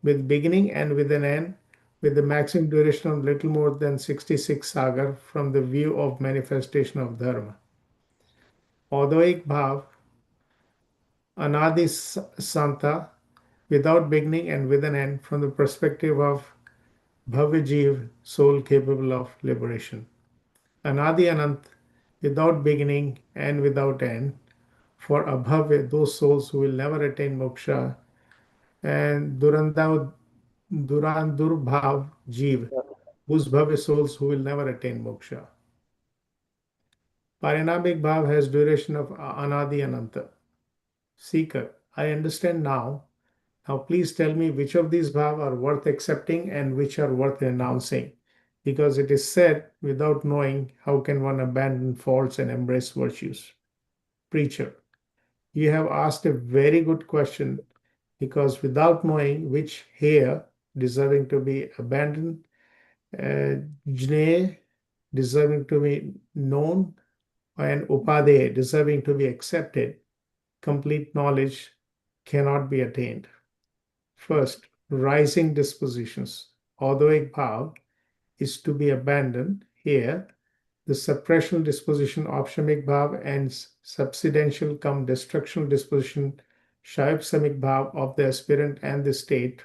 with beginning and with an end, with the maximum duration of little more than 66 sagar from the view of manifestation of Dharma. Advaik Bhav, Anadi Santa, without beginning and with an end from the perspective of Bhavajiv, soul capable of liberation. Anadi Anant, without beginning and without end, for Abhave, those souls who will never attain moksha, and Durandur Bhav Jeev, whose Bhave souls who will never attain moksha. Parinamic Bhav has duration of Anadi Ananta. Seeker, I understand now. Now please tell me which of these bhav are worth accepting and which are worth renouncing. Because it is said, without knowing, how can one abandon faults and embrace virtues? Preacher, you have asked a very good question, because without knowing which here deserving to be abandoned, jne deserving to be known, and upade deserving to be accepted, complete knowledge cannot be attained. First, rising dispositions, Advaik Bhav, is to be abandoned. Here, the suppressional disposition, Apshamik Bhav, and subsidential come destructional disposition, Shaib Samik Bhav of the aspirant and the state,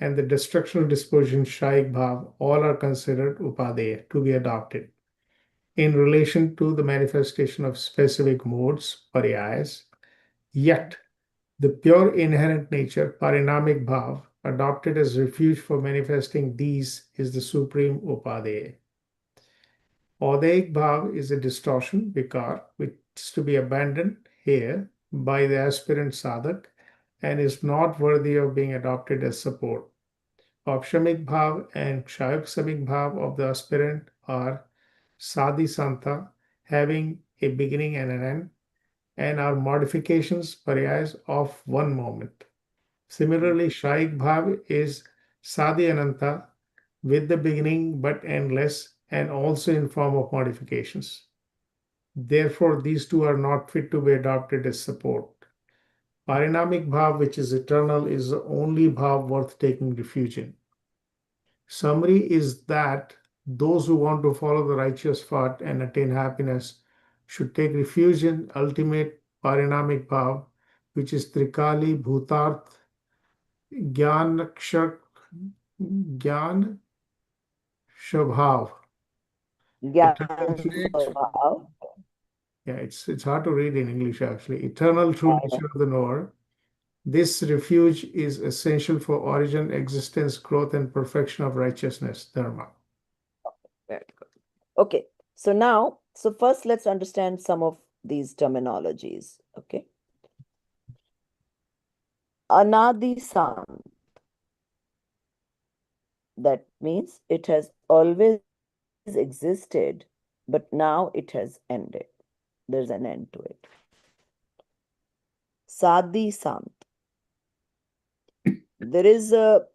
and the destructional disposition, Shaik Bhav, all are considered Upadeya, to be adopted. In relation to the manifestation of specific modes, Pariyas, yet the pure inherent nature, Parinamic Bhav, adopted as refuge for manifesting these, is the supreme Upadeya. Advaik Bhav is a distortion, Vikar, which is to be abandoned here by the aspirant sadhak and is not worthy of being adopted as support. Apshamik Bhav and Kshayak Bhav of the aspirant are Sadi Santa, having a beginning and an end, and are modifications, pariyas of one moment. Similarly, Shaik Bhav is Sadi Ananta with the beginning but endless and also in form of modifications. Therefore, these two are not fit to be adopted as support. Parinamic Bhav, which is eternal, is the only Bhav worth taking refuge in. Summary is that those who want to follow the righteous path and attain happiness should take refuge in ultimate Parinamic Bhav, which is Trikali, Bhutarth, Gyan Shabhav. Gyan Eternal truth. Swabhav. Yeah, it's hard to read in English actually. Eternal true nature of the knower. This refuge is essential for origin, existence, growth, and perfection of righteousness, dharma. Very good. Okay, so now, first let's understand some of these terminologies. Okay. Anadi Sant. That means it has always existed, but now it has ended. There's an end to it. Sadi Sant. There is a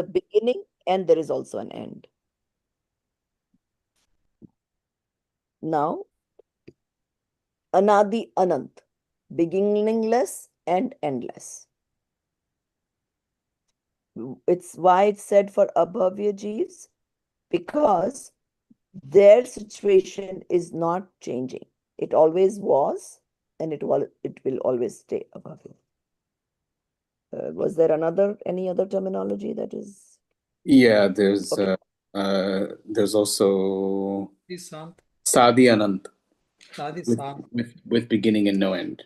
beginning and there is also an end. Now, Anadi Anant, beginningless and endless. It's why it's said for Abhavya Jeeves, because their situation is not changing. It always was, and it will always stay Abhavya. Was there any other terminology that is? Yeah, there's Okay. Also Sant. Sadi Anant Sadi with, Sant. with beginning and no end.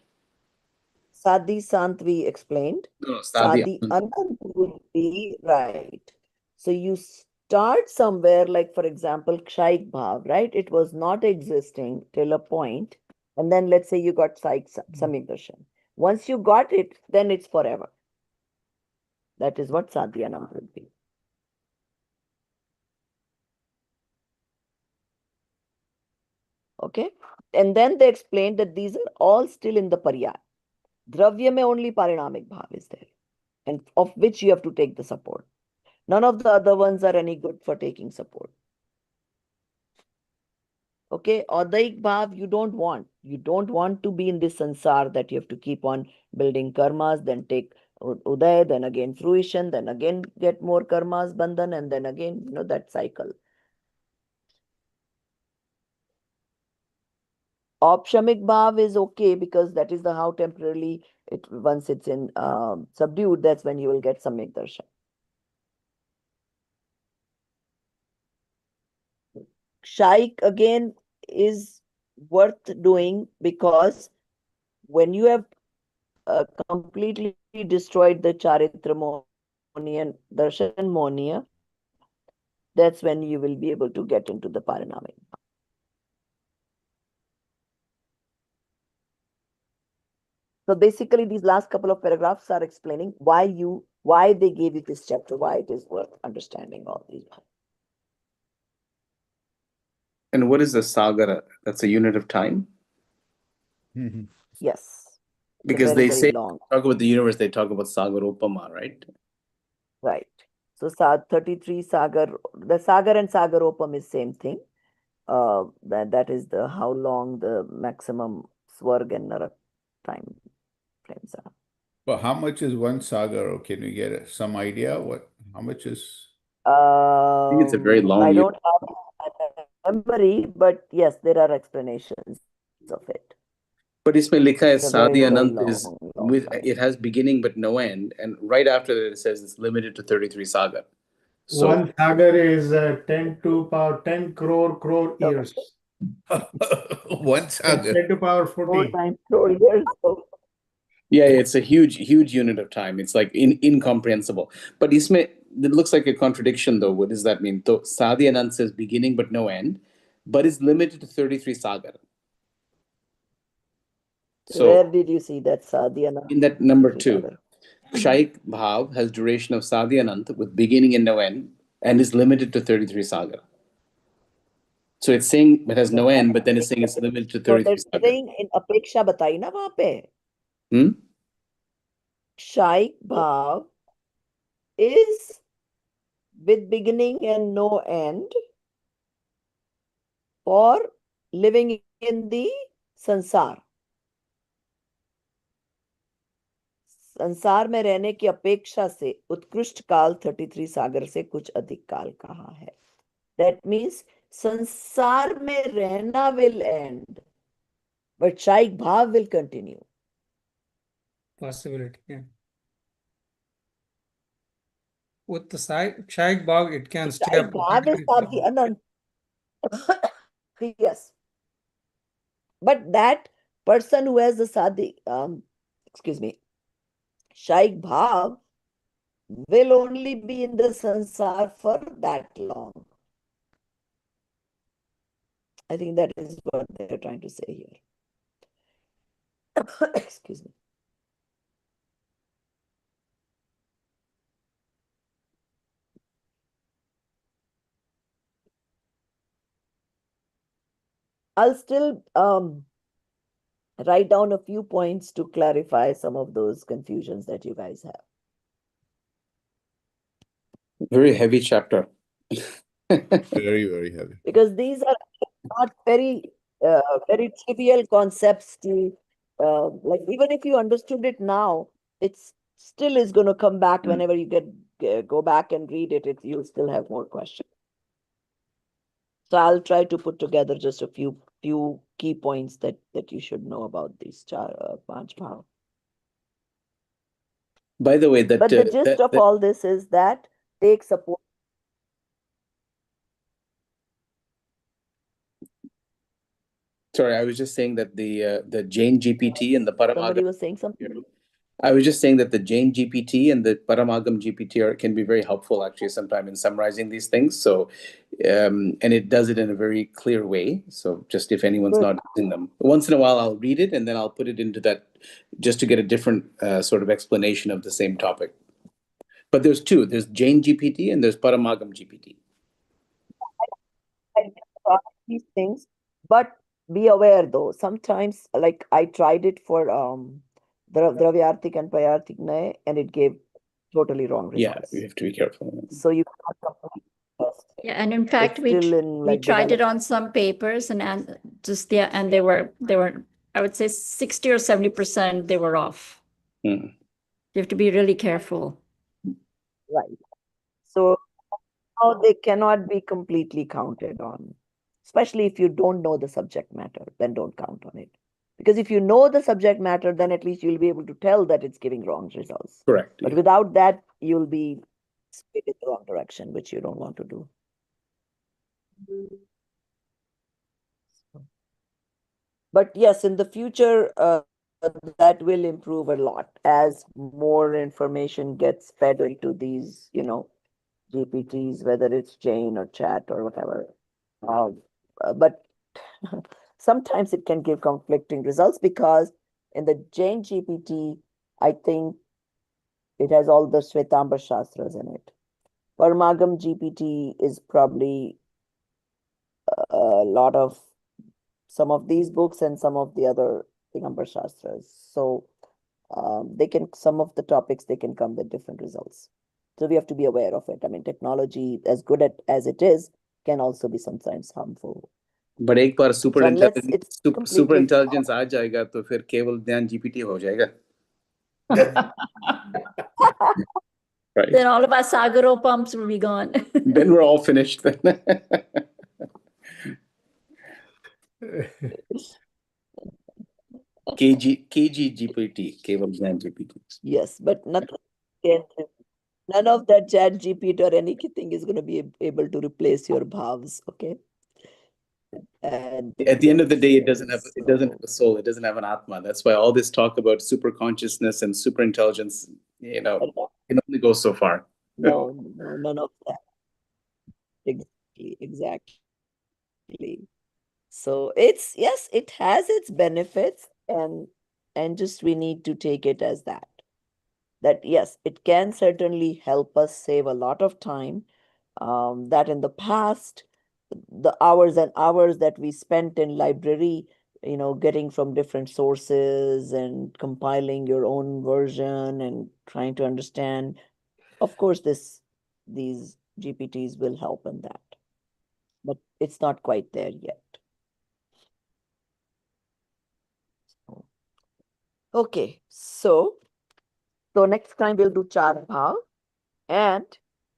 Sadi Sant we explained. No, Sadi Sadi Anant would be right. So you start somewhere, like for example, Kshaik Bhav, right? It was not existing till a point, and then let's say you got Samik Darshan. Once you got it, then it's forever. That is what Sadi Anant would be. Okay, and then they explained that these are all still in the Paryay. Dravya mein only Parinamic Bhav is there, and of which you have to take the support. None of the other ones are any good for taking support. Okay, Adaik Bhav you don't want. You don't want to be in this sansar that you have to keep on building karmas, then take Uday, then again fruition, then again get more karmas, bandhan, and then again, that cycle. Opshamik Bhav is okay because that is how temporarily once it's in subdued, that's when you will get Samyak Darshan. Shaik again is worth doing because when you have completely destroyed the Charitra Moni and Darshan Monia, that's when you will be able to get into the Parinamic. So basically, these last couple of paragraphs are explaining why they gave you this chapter, why it is worth understanding all these. And what is the Sagara? That's a unit of time? Yes. Because very, they very say, long. talk about the universe, they talk about Sagaropama, right? Right. So 33 Sagar, the Sagar and Sagaropam is same thing. That is how long the maximum Swarg and Narak time frames are. But how much is one sagar? Or can we get some idea how much is? I think it's a very long I unit. don't have a memory, but yes, there are explanations of it. But isme likha hai It's a very, Sadi very Anant long, is long with time. it has beginning but no end, and right after that it says it's limited to 33 sagar. So One sagar is 10 to power 10 crore years. One sagar. 10 to power 4 40. times 4 years. yeah, it's a huge unit of time. It's like incomprehensible. But isme it looks like a contradiction though. What does that mean? So Sadi Anant says beginning but no end, but is limited to 33 sagar. So where did you see that Sadhyana? in that number 2, Shaik Bhav has duration of Sadi Anant with beginning and no end, and is limited to 33 sagar. So it's saying it has no end, but then it's saying it's limited to So 33 they're sagar. saying in Apeksha batai na wahan pe. Hmm? Shaik Bhav is with beginning and no end for living in the sansar. संसार में रहने की अपेक्षा से उत्कृष्ट काल 33 सागर से कुछ अधिक काल कहा है. That means संसार में रहना will end, but Shaik Bhav will continue. Possibility, yeah. with the Shaik Bhag, it can stay Shaik up to Bhag is 100 Sadhi yes. But that person who has the Sadhi, excuse me, Shaik Bhav will only be in the sansar for that long. I think that is what they're trying to say here. Excuse me. I'll still write down a few points to clarify some of those confusions that you guys have. Very heavy chapter. Very, very heavy. Because these are not very trivial concepts to like, even if you understood it now, it's still is going to come back whenever you go back and read it, you'll still have more questions. So I'll try to put together just a few key points that you should know about these Panch Bhav. By the way, But the gist of all this is that take support. Sorry, I was just saying that the Jain GPT and the Somebody Paramagam. was saying something. I was just saying that the Jain GPT and the Paramagam GPT can be very helpful actually sometime in summarizing these things. So, and it does it in a very clear way. So just if anyone's Good. not using them, once in a while I'll read it and then I'll put it into that just to get a different sort of explanation of the same topic. But there's two. There's Jain GPT and there's Paramagam GPT. These things, but be aware though, sometimes like I tried it for Dravyartik and Payartik Nay, and it gave totally wrong Yeah, results. you have to be careful. So you cannot complete the test. Yeah, and in fact, It's still in we like tried it on some papers and just and they were I would say 60 or 70% they were off. Hmm. You have to be really careful. right. So now they cannot be completely counted on, especially if you don't know the subject matter, then don't count on it. Because if you know the subject matter, then at least you'll be able to tell that it's giving wrong results. Correct. But Yeah. without that, you'll be straight in the wrong direction, which you don't want to do. But yes, in the future, that will improve a lot as more information gets fed into these, GPTs, whether it's Jane or Chat or whatever. But sometimes it can give conflicting results because in the Jane GPT, I think it has all the Shvetambara Shastras in it. Paramagam GPT is probably a lot of some of these books and some of the other Digambar Shastras. So some of the topics, they can come with different results. So we have to be aware of it. I mean, technology, as good as it is, can also be sometimes harmful. But एक बार So unless it's super completely intelligence आ जाएगा तो फिर केवल ज्ञान GPT हो जाएगा. Right. Then all of our Sagaro pumps will be gone. Then we're all finished. KG GPT, केवल ज्ञान GPT. Yes, but none of that Chat GPT or anything is going to be able to replace your bhavs, okay? And At the end of the day, it yes, doesn't have a soul. It doesn't have an atma. That's why all this talk about super consciousness and super intelligence, can only go so far. no, none of that. Exactly. So yes, it has its benefits, and just we need to take it as that. That yes, it can certainly help us save a lot of time. That in the past, the hours and hours that we spent in library, getting from different sources and compiling your own version and trying to understand. Of course, these GPTs will help in that, but it's not quite there yet. Okay, so next time we'll do Char Bhav, and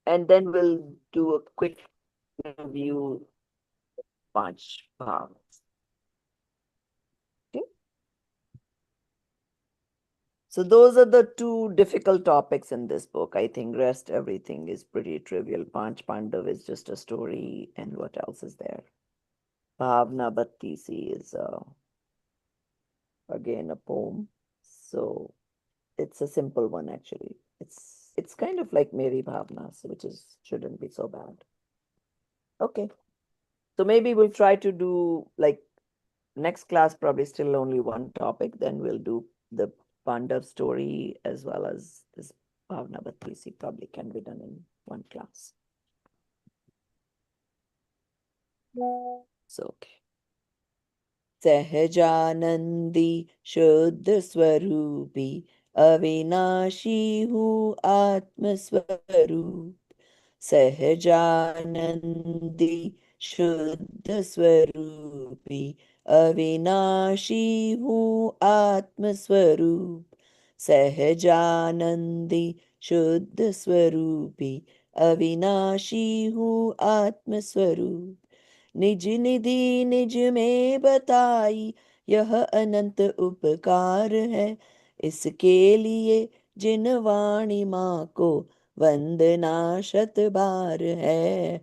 then we'll do a quick review Panch Bhav. So those are the two difficult topics in this book. I think rest everything is pretty trivial. Panch Pandav is just a story, and what else is there? Bhavna Battisi is again a poem. So it's a simple one actually. It's kind of like Meri Bhavna, so which is shouldn't be so bad. Okay. So maybe we'll try to do like next class, probably still only one topic. Then we'll do the Pandav story as well as this Bhavna Battisi probably can be done in one class. So, okay. सहजानंदी शुद्ध स्वरूपी अविनाशी हूँ आत्म स्वरूप सहजानंदी शुद्ध स्वरूपी अविनाशी हूँ आत्म स्वरूप सहजानंदी शुद्ध स्वरूपी अविनाशी हूँ आत्म स्वरूप निज निधि निज में बताई यह अनंत उपकार है इसके लिए जिन वाणी माँ को वंदना शत बार है